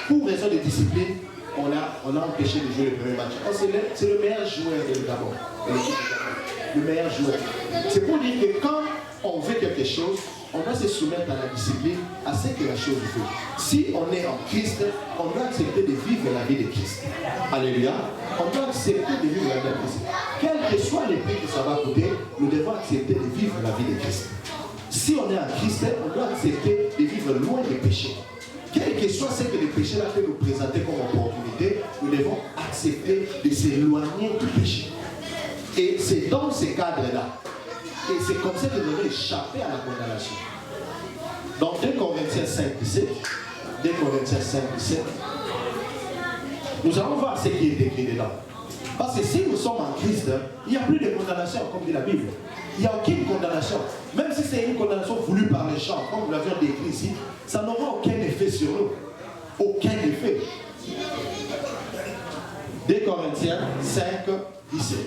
A: pour raison de discipline, on a empêché de jouer le premier match. C'est le meilleur joueur de Gabon. Le meilleur joueur. C'est pour dire que quand on veut quelque chose, on doit se soumettre à la discipline, à ce que la chose fait. Si on est en Christ, on doit accepter de vivre la vie de Christ. Alléluia. On doit accepter de vivre la vie de Christ. Quel que soit le prix que ça va coûter, nous devons accepter de vivre la vie de Christ. Si on est en Christ, on doit accepter de vivre loin des péchés. Quel que soit ce que le péché là peut nous présenter comme opportunité, nous devons accepter de s'éloigner du péché. Et c'est dans ces cadres-là. Et c'est comme ça que nous devons échapper à la condamnation. Dans 2 Corinthiens 5, 17, 2 Corinthiens 5, 17, nous allons voir ce qui est écrit dedans. Parce que si nous sommes en Christ, il n'y a plus de condamnation, comme dit la Bible. Il n'y a aucune condamnation. Même si c'est une condamnation voulue par les gens, comme nous l'avions décrit ici, ça n'aura aucun effet sur nous. Aucun effet. 2 Corinthiens 5, 17.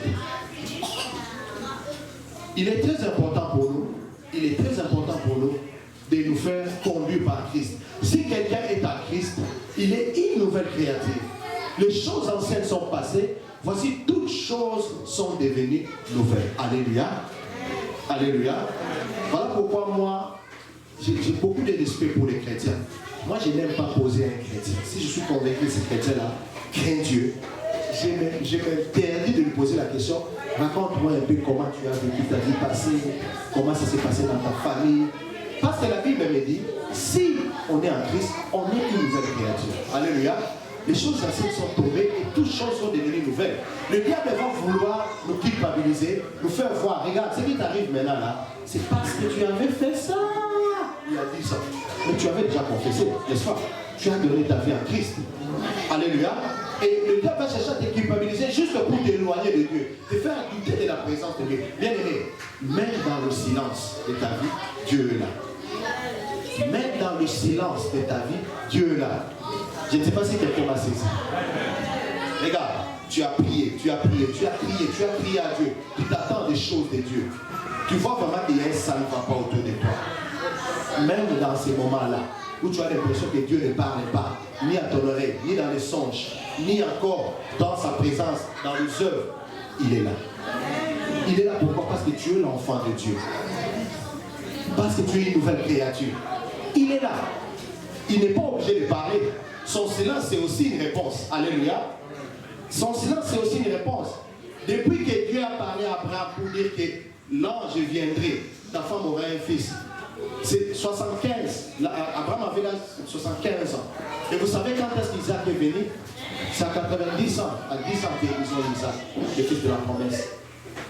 A: Il est très important pour nous, de nous faire conduire par Christ. Si quelqu'un est en Christ, il est une nouvelle créature. Les choses anciennes sont passées, voici toutes choses sont devenues nouvelles. Alléluia. Alléluia. Voilà pourquoi moi, j'ai beaucoup de respect pour les chrétiens. Moi, je n'aime pas poser un chrétien. Si je suis convaincu que ce chrétien-là craint Dieu, je m'interdis de lui poser la question. Raconte-moi un peu comment tu as vécu ta vie passée, comment ça s'est passé dans ta famille. Parce que la Bible me dit, si on est en Christ, on est une nouvelle créature. Alléluia. Les choses anciennes sont tombées et toutes choses sont devenues nouvelles. Le diable va vouloir nous culpabiliser, nous faire voir, regarde, ce qui t'arrive maintenant là, c'est parce que tu avais fait ça. Il a dit ça. Mais tu avais déjà confessé, n'est-ce pas? Tu as donné ta vie à Christ. Alléluia. Et le diable va chercher à te culpabiliser juste pour t'éloigner de Dieu, te faire douter de la présence de Dieu. Bien aimé, même dans le silence de ta vie, Dieu est là. Même dans le silence de ta vie, Dieu est là. Je ne sais pas si quelqu'un m'a saisi. Regarde, tu as prié, tu as prié, tu as prié, tu as prié à Dieu. Tu t'attends des choses de Dieu. Tu vois vraiment qu'il y a un ça ne va pas autour de toi. Même dans ces moments-là, où tu as l'impression que Dieu ne parle pas, ni à ton oreille, ni dans les songes, ni encore dans sa présence, dans les œuvres, il est là. Il est là pourquoi? Parce que tu es l'enfant de Dieu. Parce que tu es une nouvelle créature. Il est là. Il n'est pas obligé de parler. Son silence, c'est aussi une réponse. Alléluia. Son silence, c'est aussi une réponse. Depuis que Dieu a parlé à Abraham pour dire que l'ange viendrait, ta femme aura un fils. C'est 75. Abraham avait là 75 ans. Et vous savez quand est-ce qu'Isaac est venu? C'est à 90 ans. À 10 ans qu'ils ont Isaac, le fils de la promesse.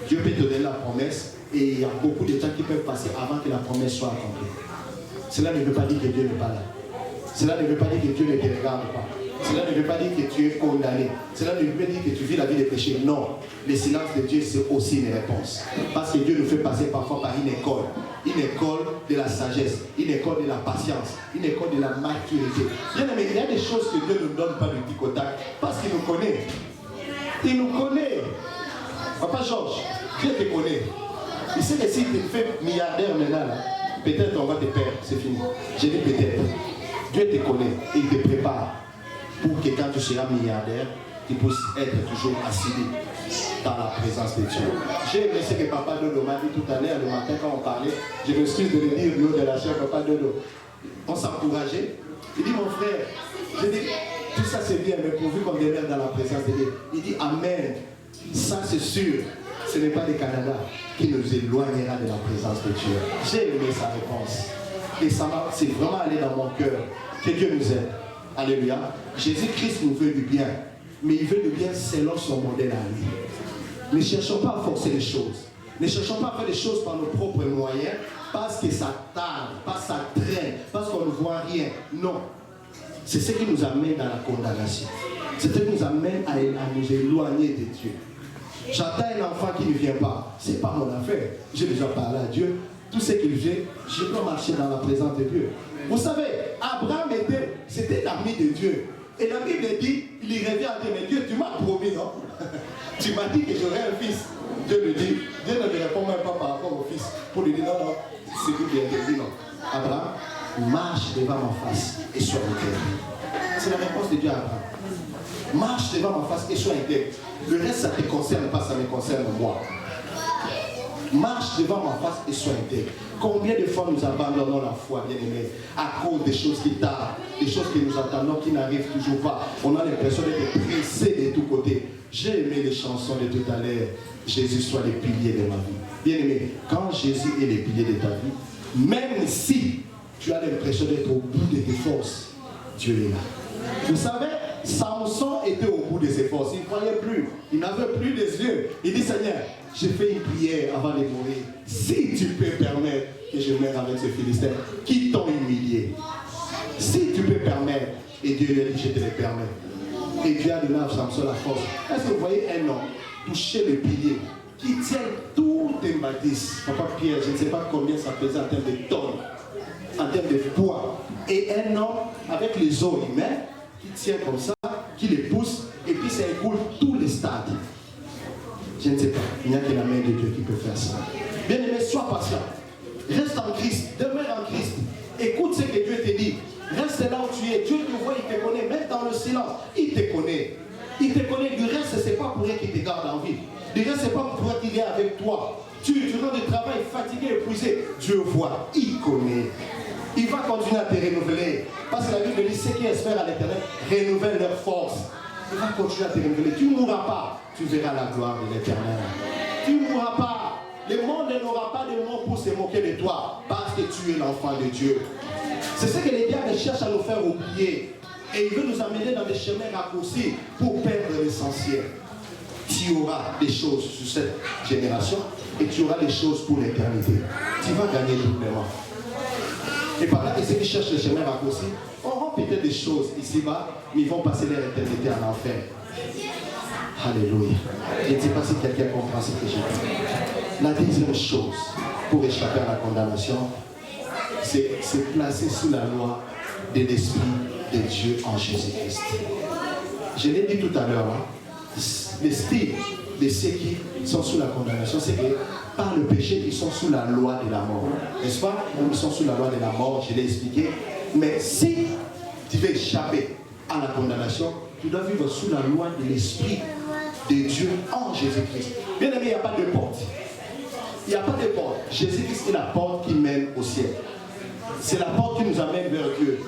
A: Dieu peut te donner la promesse et il y a beaucoup de temps qui peuvent passer avant que la promesse soit accomplie. Cela ne veut pas dire que Dieu n'est pas là. Cela ne veut pas dire que Dieu ne te regarde pas. Cela ne veut pas dire que tu es condamné. Cela ne veut pas dire que tu vis la vie de péché. Non. Le silence de Dieu, c'est aussi une réponse. Parce que Dieu nous fait passer parfois par une école. Une école de la sagesse. Une école de la patience. Une école de la maturité. Bien aimé, il y a des choses que Dieu ne nous donne pas du tic au tac. Parce qu'il nous connaît. Il nous connaît. Papa Georges, Dieu te connaît. Il sait que si tu te fais milliardaire maintenant, peut-être on va te perdre. C'est fini. J'ai dit peut-être. Dieu te connaît et il te prépare pour que quand tu seras milliardaire, tu puisses être toujours assis dans la présence de Dieu. J'ai aimé ce que Papa Dodo m'a dit tout à l'heure, le matin quand on parlait. Je m'excuse de le dire du haut de la chair, Papa Dodo. On s'encourageait. Il dit, mon frère, je dis, tout ça c'est bien, mais pourvu qu'on demeure dans la présence de Dieu. Il dit, Amen. Ça c'est sûr. Ce n'est pas le Canada qui nous éloignera de la présence de Dieu. J'ai aimé sa réponse. Et ça c'est vraiment allé dans mon cœur. Que Dieu nous aide. Alléluia. Jésus-Christ nous veut du bien. Mais il veut du bien selon son modèle à lui. Ne cherchons pas à forcer les choses. Ne cherchons pas à faire les choses par nos propres moyens. Parce que ça tarde, parce que ça traîne, parce qu'on ne voit rien. Non. C'est ce qui nous amène dans la condamnation. C'est ce qui nous amène à nous éloigner de Dieu. J'attends un enfant qui ne vient pas. Ce n'est pas mon affaire. J'ai déjà parlé à Dieu. Tout ce qu'il fait, je peux marcher dans la présence de Dieu. Vous savez, Abraham c'était l'ami de Dieu. Et la Bible dit, il y revient à Dieu, mais Dieu, tu m'as promis, non? Tu m'as dit que j'aurais un fils. Dieu lui dit, Dieu ne lui répond même pas par rapport au fils. Pour lui dire, non, non, c'est tout bien. Il dit, non. Abraham, marche devant ma face et sois intègre. C'est la réponse de Dieu à Abraham. Marche devant ma face et sois intègre. Le reste, ça ne te concerne pas, ça me concerne moi. Marche devant ma face et sois intègre. Combien de fois nous abandonnons la foi, bien-aimés, à cause des choses qui tardent, des choses que nous attendons qui n'arrivent toujours pas. On a l'impression d'être pressé de tous côtés. J'ai aimé les chansons de tout à l'heure. Jésus soit les piliers de ma vie. Bien-aimé, quand Jésus est les piliers de ta vie, même si tu as l'impression d'être au bout de tes forces, Dieu est là. Vous savez, Samson était au bout de ses forces. Il ne croyait plus. Il n'avait plus des yeux. Il dit, Seigneur, j'ai fait une prière avant de mourir. Si tu peux permettre que je meure avec ce Philistin qui t'ont humilié. Si tu peux permettre. Et Dieu lui a dit, je te le permets. Et Dieu a donné à Samson la force. Est-ce que vous voyez un homme toucher le pilier qui tient tout un bâtisse? Papa Pierre, je ne sais pas combien ça pesait en termes de tonnes, en termes de poids. Et un homme avec les os humains qui tient comme ça, qui les pousse, et puis ça écoule tous les stades. Je ne sais pas, il n'y a que la main de Dieu qui peut faire ça. Bien aimé, sois patient. Reste en Christ, demeure en Christ. Écoute ce que Dieu te dit. Reste là où tu es. Dieu te voit, il te connaît, même dans le silence. Il te connaît. Il te connaît. Du reste, ce n'est pas pour rien qu'il te garde en vie. Du reste, ce n'est pas pour rien qu'il est avec toi. Tu rentres du travail fatigué, épuisé. Dieu voit, il connaît. Il va continuer à te renouveler. Parce que la Bible dit, ceux qui espèrent à l'Éternel renouvellent leur force. Il va continuer à te renouveler. Tu ne mourras pas. Tu verras la gloire de l'Éternel. Tu ne mourras pas. Le monde n'aura pas de mots pour se moquer de toi. Parce que tu es l'enfant de Dieu. C'est ce que les diables cherchent à nous faire oublier. Et il veut nous amener dans des chemins raccourcis pour perdre l'essentiel. Tu auras des choses sur cette génération et tu auras des choses pour l'éternité. Tu vas gagner doublement. Et par là, ceux qui cherchent les chemins raccourcis auront peut-être des choses ici-bas, mais ils vont passer leur éternité en enfer. Alléluia. Je ne sais pas si quelqu'un comprend ce que j'ai dit. La deuxième chose pour échapper à la condamnation, c'est se placer sous la loi de l'Esprit de Dieu en Jésus-Christ. Je l'ai dit tout à l'heure, hein, l'esprit de ceux qui sont sous la condamnation, c'est que par le péché, ils sont sous la loi de la mort. N'est-ce pas? Ils sont sous la loi de la mort, je l'ai expliqué. Mais si tu veux échapper à la condamnation, tu dois vivre sous la loi de l'Esprit de Dieu en Jésus-Christ. Bien aimé, il n'y a pas de porte. Il n'y a pas de porte. Jésus-Christ est la porte qui mène au ciel. C'est la porte qui nous amène vers Dieu.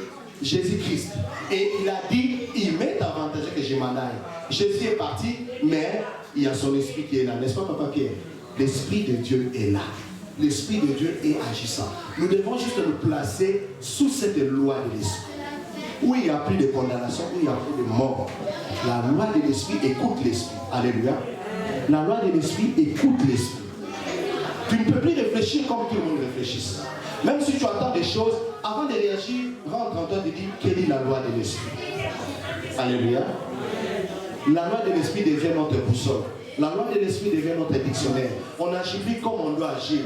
A: Jésus-Christ. Et il a dit, il m'est avantageux que je m'en aille. Jésus est parti, mais il y a son esprit qui est là. N'est-ce pas, Papa Pierre? L'Esprit de Dieu est là. L'Esprit de Dieu est agissant. Nous devons juste nous placer sous cette loi de l'Esprit. Où il n'y a plus de condamnation, où il n'y a plus de mort. La loi de l'Esprit écoute l'Esprit. Alléluia. La loi de l'Esprit écoute l'Esprit. Tu ne peux plus réfléchir comme tout le monde réfléchit. Même si tu attends des choses, avant de réagir, rentre en toi et dis quelle est la loi de l'Esprit. Alléluia. La loi de l'Esprit devient notre boussole. La loi de l'Esprit devient notre dictionnaire. On agit vite comme on doit agir.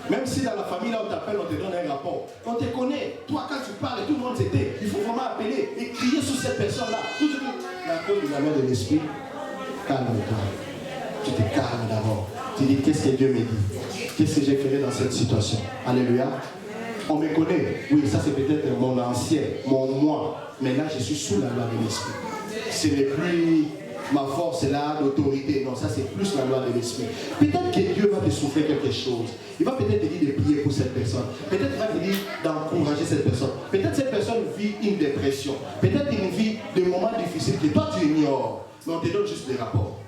A: Même si dans la famille, là, on t'appelle, on te donne un rapport. On te connaît. Toi, quand tu parles, tout le monde s'était. Il faut vraiment appeler et crier sur cette personne-là. La cause de la loi de l'Esprit, calme-toi. Tu te calmes d'abord. Tu dis, qu'est-ce que Dieu me dit? Qu'est-ce que j'ai fait dans cette situation? Alléluia. On me connaît. Oui, ça c'est peut-être mon ancien, mon moi. Mais là, je suis sous la loi de l'Esprit. Ce n'est plus ma force là d'autorité. Non, ça c'est plus la loi de l'Esprit. Peut-être que Dieu va te souffler quelque chose. Il va peut-être te dire de prier pour cette personne. Peut-être qu'il va te dire d'encourager cette personne. Peut-être cette personne vit une dépression. Peut-être qu'il vit des moments difficiles que toi tu ignores. Mais on te donne juste des rapports.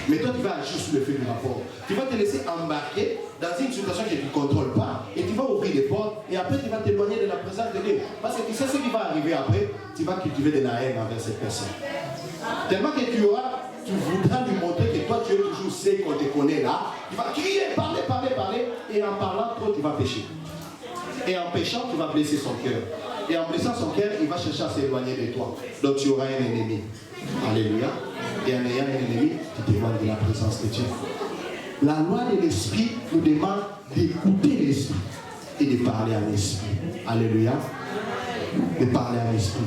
A: Mais toi tu vas agir sous le feu du rapport. Tu vas te laisser embarquer dans une situation que tu ne contrôles pas et tu vas ouvrir des portes et après tu vas t'éloigner de la présence de Dieu. Parce que tu sais ce qui va arriver après, tu vas cultiver de la haine envers cette personne. Tellement que tu voudras lui montrer que toi tu es toujours sais qu'on te connaît là. Tu vas crier, parler et en parlant trop tu vas pécher. Et en péchant tu vas blesser son cœur. Et en blessant son cœur, il va chercher à s'éloigner de toi. Donc tu auras un ennemi. Alléluia. Et en ayant un ennemi, tu t'éloignes de la présence de Dieu. La loi de l'Esprit nous demande d'écouter l'Esprit et de parler à l'Esprit. Alléluia. De parler à l'Esprit.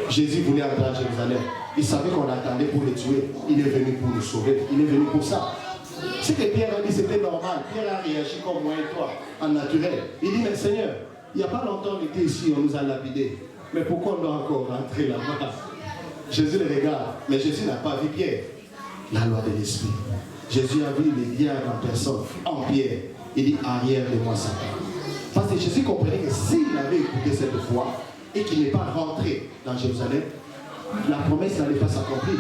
A: Jésus voulait entrer à Jérusalem. Il savait qu'on l'attendait pour le tuer. Il est venu pour nous sauver. Il est venu pour ça. Ce que Pierre a dit, c'était normal. Pierre a réagi comme moi et toi, en naturel. Il dit, mais Seigneur, il n'y a pas longtemps on était ici, on nous a lapidés. Mais pourquoi on doit encore rentrer là-bas? Jésus le regarde, mais Jésus n'a pas vu Pierre. La loi de l'Esprit. Jésus a vu les diables en personne, en Pierre. Il dit, arrière de moi, Satan. Parce que Jésus comprenait que s'il avait écouté cette voix et qu'il n'est pas rentré dans Jérusalem, la promesse n'allait pas s'accomplir.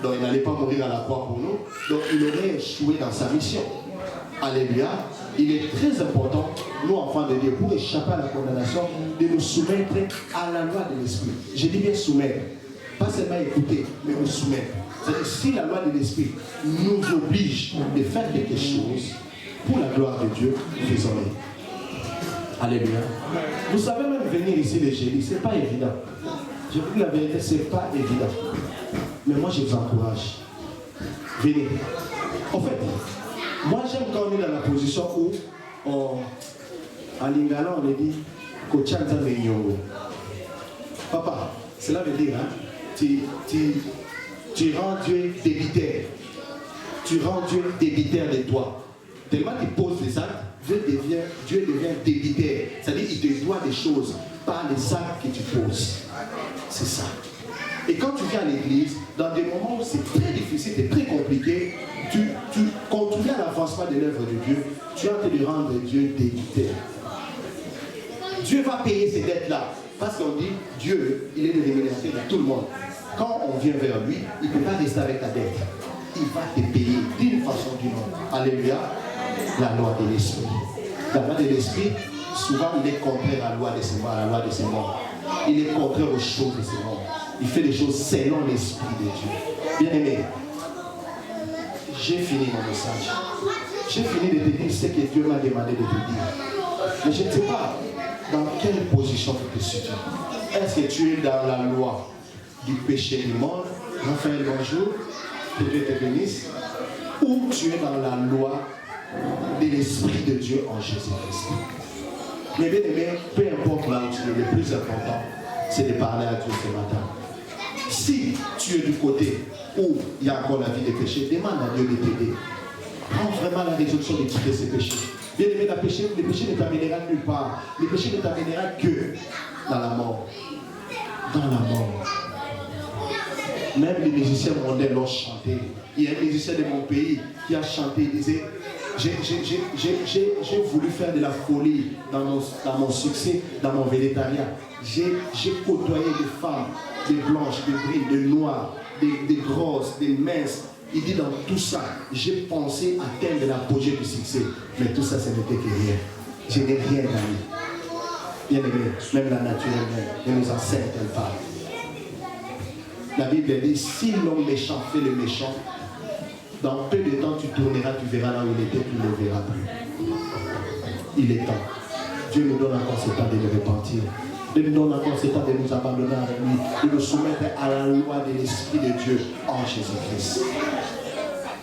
A: Donc il n'allait pas mourir à la croix pour nous. Donc il aurait échoué dans sa mission. Alléluia. Il est très important, nous enfants de Dieu, pour échapper à la condamnation, de nous soumettre à la loi de l'Esprit. Je dis bien soumettre. Pas seulement écouter, mais nous soumettre. C'est-à-dire si la loi de l'Esprit nous oblige de faire quelque chose pour la gloire de Dieu, faisons-le. Alléluia. Vous savez même venir ici les jeudis, ce n'est pas évident. Je vous dis la vérité, ce n'est pas évident. Mais moi je vous encourage. Venez. En fait, moi j'aime quand on est dans la position où en lingala on dit Kochanza Menyongo. Papa, cela veut dire, hein, tu rends Dieu débiteur. Tu rends Dieu débiteur de toi. Tellement tu poses les actes, Dieu devient débiteur. C'est-à-dire qu'il te doit des choses par les actes que tu poses. C'est ça. Et quand tu viens à l'église, dans des moments où c'est très difficile et très compliqué, quand tu viens à l'avancement de l'œuvre de Dieu, tu es en train de rendre Dieu débiteur. Dieu va payer ces dettes-là. Parce qu'on dit, Dieu, il est le rémunérateur de tout le monde. Quand on vient vers lui, il ne peut pas rester avec ta dette. Il va te payer d'une façon ou d'une autre. Alléluia. La loi de l'Esprit. La loi de l'Esprit, souvent il est contraire à la loi de ces mondes. Il est contraire aux choses de ces mondes. Il fait des choses selon l'Esprit de Dieu. Bien aimé, j'ai fini mon message. J'ai fini de te dire ce que Dieu m'a demandé de te dire. Mais je ne sais pas dans quelle position tu te situes. Est-ce que tu es dans la loi du péché du monde? Raphaël, bonjour. Que Dieu te bénisse. Ou tu es dans la loi de l'Esprit de Dieu en Jésus-Christ. Mais bien aimé, peu importe là où tu es, le plus important, c'est de parler à Dieu ce matin. Si tu es du côté où il y a encore la vie des péchés, demande à Dieu de t'aider. Prends vraiment la résolution de quitter ces péchés. Bien aimé, le péché ne t'amènera nulle part. Le péché ne t'amènera que dans la mort. Dans la mort. Même les musiciens mondains l'ont chanté. Il y a un musicien de mon pays qui a chanté, il disait, j'ai voulu faire de la folie dans mon succès, dans mon végétariat. J'ai côtoyé des femmes, des blanches, des brunes, des noires, des grosses, des minces. Il dit dans tout ça, j'ai pensé atteindre l'apogée du succès. Mais tout ça, ce n'était que rien. Je n'ai rien gagné. Bien aimé, même la nature elle nous enseigne qu'elle parle. La Bible dit, si l'homme méchant fait le méchant, dans peu de temps tu tourneras, tu verras là où il était, tu ne le verras plus. Il est temps. Dieu nous donne encore ce temps de nous repentir. Dieu nous donne encore ce temps de nous abandonner à lui, de nous soumettre à la loi de l'Esprit de Dieu en Jésus-Christ.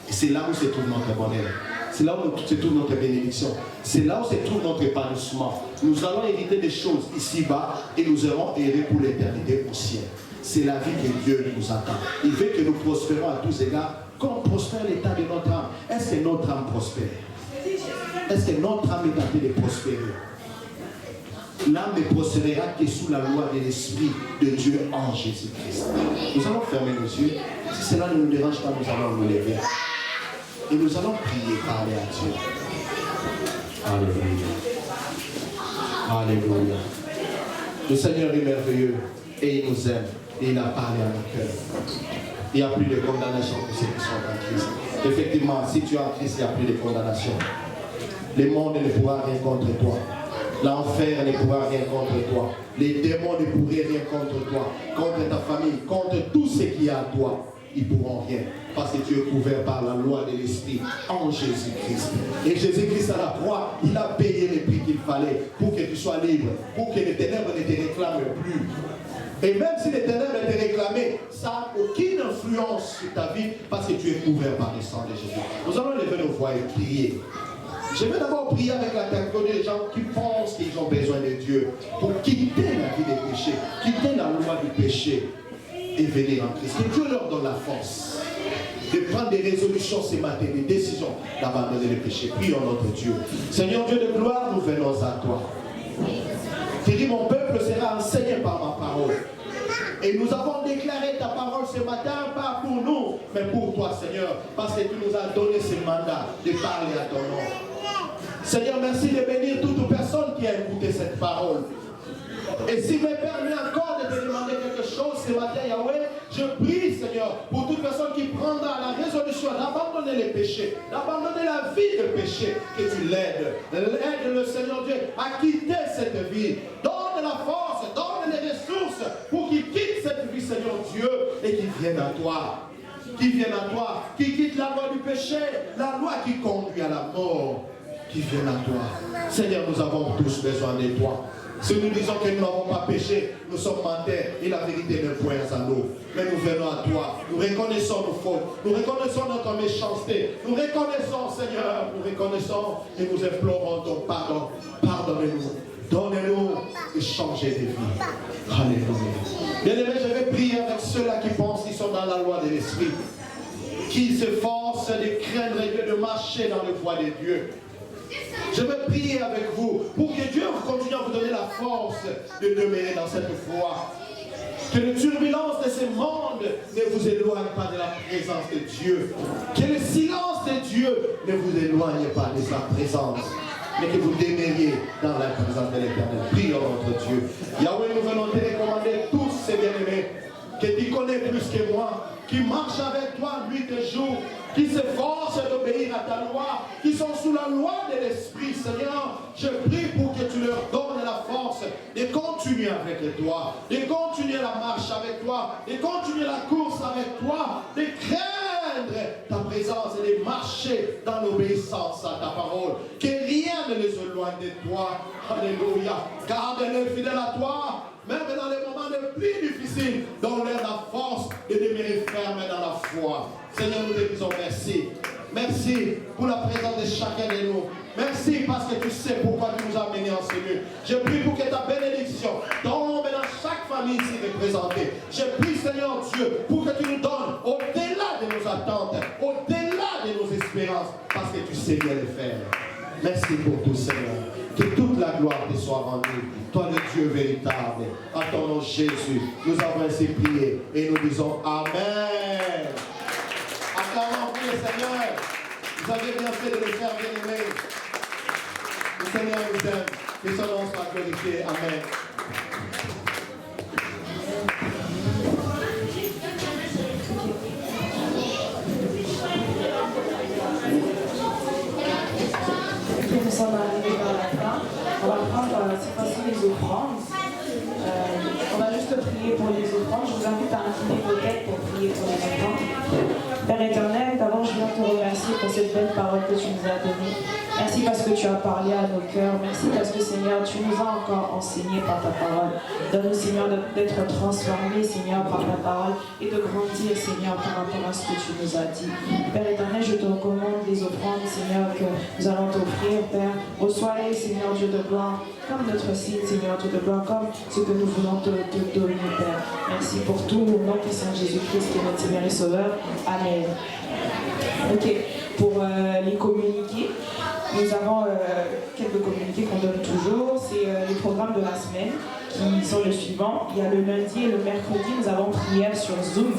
A: Et c'est là où se trouve notre bonheur. C'est là où se trouve notre bénédiction. C'est là où se trouve notre épanouissement. Nous allons éviter des choses ici-bas et nous serons heureux pour l'éternité au ciel. C'est la vie que Dieu nous attend. Il veut que nous prospérons à tous égards, comme prospère l'état de notre âme. Est-ce que notre âme prospère? Est-ce que notre âme est appelée de prospérer? L'âme ne prospérera que sous la loi de l'Esprit de Dieu en Jésus-Christ. Nous allons fermer nos yeux. Si cela ne nous dérange pas, nous allons nous lever. Et nous allons prier, parler à Dieu. Alléluia. Alléluia. Le Seigneur est merveilleux et il nous aime et il a parlé à nos cœurs. Il n'y a plus de condamnation pour ceux qui sont en Christ. Effectivement, si tu es en Christ, il n'y a plus de condamnation. Le monde ne pourra rien contre toi. L'enfer ne pourra rien contre toi. Les démons ne pourraient rien contre toi. Contre ta famille, contre tout ce qui est à toi. Ils ne pourront rien. Parce que tu es couvert par la loi de l'Esprit en Jésus-Christ. Et Jésus-Christ à la croix, il a payé le prix qu'il fallait pour que tu sois libre, pour que les ténèbres ne te réclament plus. Et même si les ténèbres te réclament, ça n'a aucune influence sur ta vie parce que tu es couvert par le sang de Jésus. Nous allons lever nos voix et prier. Je vais d'abord prier avec la catégorie des gens qui pensent qu'ils ont besoin de Dieu pour quitter la vie des péchés, quitter la loi du péché et venir en Christ. Que Dieu leur donne la force de prendre des résolutions ce matin, des décisions d'abandonner le péché. Prions notre Dieu. Seigneur Dieu de gloire, nous venons à toi. Tu dis, mon peuple sera enseigné par ma parole. Et nous avons déclaré ta parole ce matin, pas pour nous, mais pour toi, Seigneur, parce que tu nous as donné ce mandat de parler à ton nom. Seigneur, merci de bénir toute personne qui a écouté cette parole. Et s'il me permet encore de te demander quelque chose ce matin, Yahweh, je prie, Seigneur, pour toute personne qui prendra la résolution d'abandonner les péchés, d'abandonner la vie de péché, que tu l'aides. Aide le Seigneur Dieu à quitter cette vie. Donne la force, donne les ressources pour qu'il quitte cette vie, Seigneur Dieu, et qu'il vienne à toi. Qu'il vienne à toi, qu'il quitte la loi du péché, la loi qui conduit à la mort. Qui vienne à toi. Seigneur, nous avons tous besoin de toi. Si nous disons que nous n'avons pas péché, nous sommes menteurs et la vérité ne point à nous. Mais nous venons à toi. Nous reconnaissons nos fautes. Nous reconnaissons notre méchanceté. Nous reconnaissons, Seigneur, nous reconnaissons et nous implorons ton pardon. Pardonnez-nous. Donnez-nous et changez de vie. Alléluia. Bien-aimés, je vais prier avec ceux-là qui pensent qu'ils sont dans la loi de l'Esprit. Qui s'efforcent de craindre Dieu, de marcher dans le voie de Dieu. Je veux prier avec vous pour que Dieu continue à vous donner la force de demeurer dans cette foi. Que les turbulences de ce monde ne vous éloignent pas de la présence de Dieu. Que le silence de Dieu ne vous éloigne pas de sa présence. Mais que vous demeuriez dans la présence de l'Éternel. Prions notre Dieu. Yahweh, nous venons te recommander tous ces bien-aimés que tu connais plus que moi, qui marchent avec toi nuit et jour, qui s'efforcent d'obéir à ta loi, qui sont sous la loi de l'Esprit. Seigneur, je prie pour que tu leur force de continuer avec toi, de continuer la marche avec toi, de continuer la course avec toi, de craindre ta présence et de marcher dans l'obéissance à ta parole. Que rien ne les éloigne de toi. Alléluia. Garde-les fidèles à toi, même dans les moments les plus difficiles. Donne-leur la force de demeurer ferme dans la foi. Seigneur, nous te disons merci. Merci pour la présence de chacun de nous. Merci parce que tu sais pourquoi tu nous as amenés en ce lieu. Je prie pour que ta bénédiction tombe dans chaque famille ici représentée. Je prie, Seigneur Dieu, pour que tu nous donnes au-delà de nos attentes, au-delà de nos espérances, parce que tu sais bien le faire. Merci pour tout, Seigneur. Que toute la gloire te soit rendue. Toi, le Dieu véritable. En ton nom, Jésus, nous avons ainsi prié et nous disons Amen. Acclamons pour le Seigneur. Vous avez bien fait de le faire, bien-aimé. Le Seigneur vous aime. Que son nom soit glorifié. Amen.
B: Nous sommes arrivés vers la fin. On va prendre cette fois-ci les offrandes. On va juste prier pour les offrandes. Je vous invite à incliner vos têtes pour prier pour les offrandes. Père éternel, d'abord je viens te remercier pour cette belle parole que tu nous as donnée. Merci parce que tu as parlé à nos cœurs. Merci parce que Seigneur, tu nous as encore enseigné par ta parole. Donne-nous Seigneur d'être transformés Seigneur par ta parole et de grandir Seigneur par rapport à ce que tu nous as dit. Père éternel, je te recommande les offrandes Seigneur que nous allons t'offrir Père. Reçois-les Seigneur Dieu de gloire comme notre signe Seigneur Dieu de gloire, comme ce que nous voulons te donner Père. Merci pour tout au nom de Saint Jésus-Christ qui est notre Seigneur et Sauveur. Amen. Ok, pour les communiqués, nous avons quelques communiqués qu'on donne toujours. C'est les programmes de la semaine qui sont les suivants. Il y a le lundi et le mercredi, nous avons prière sur Zoom.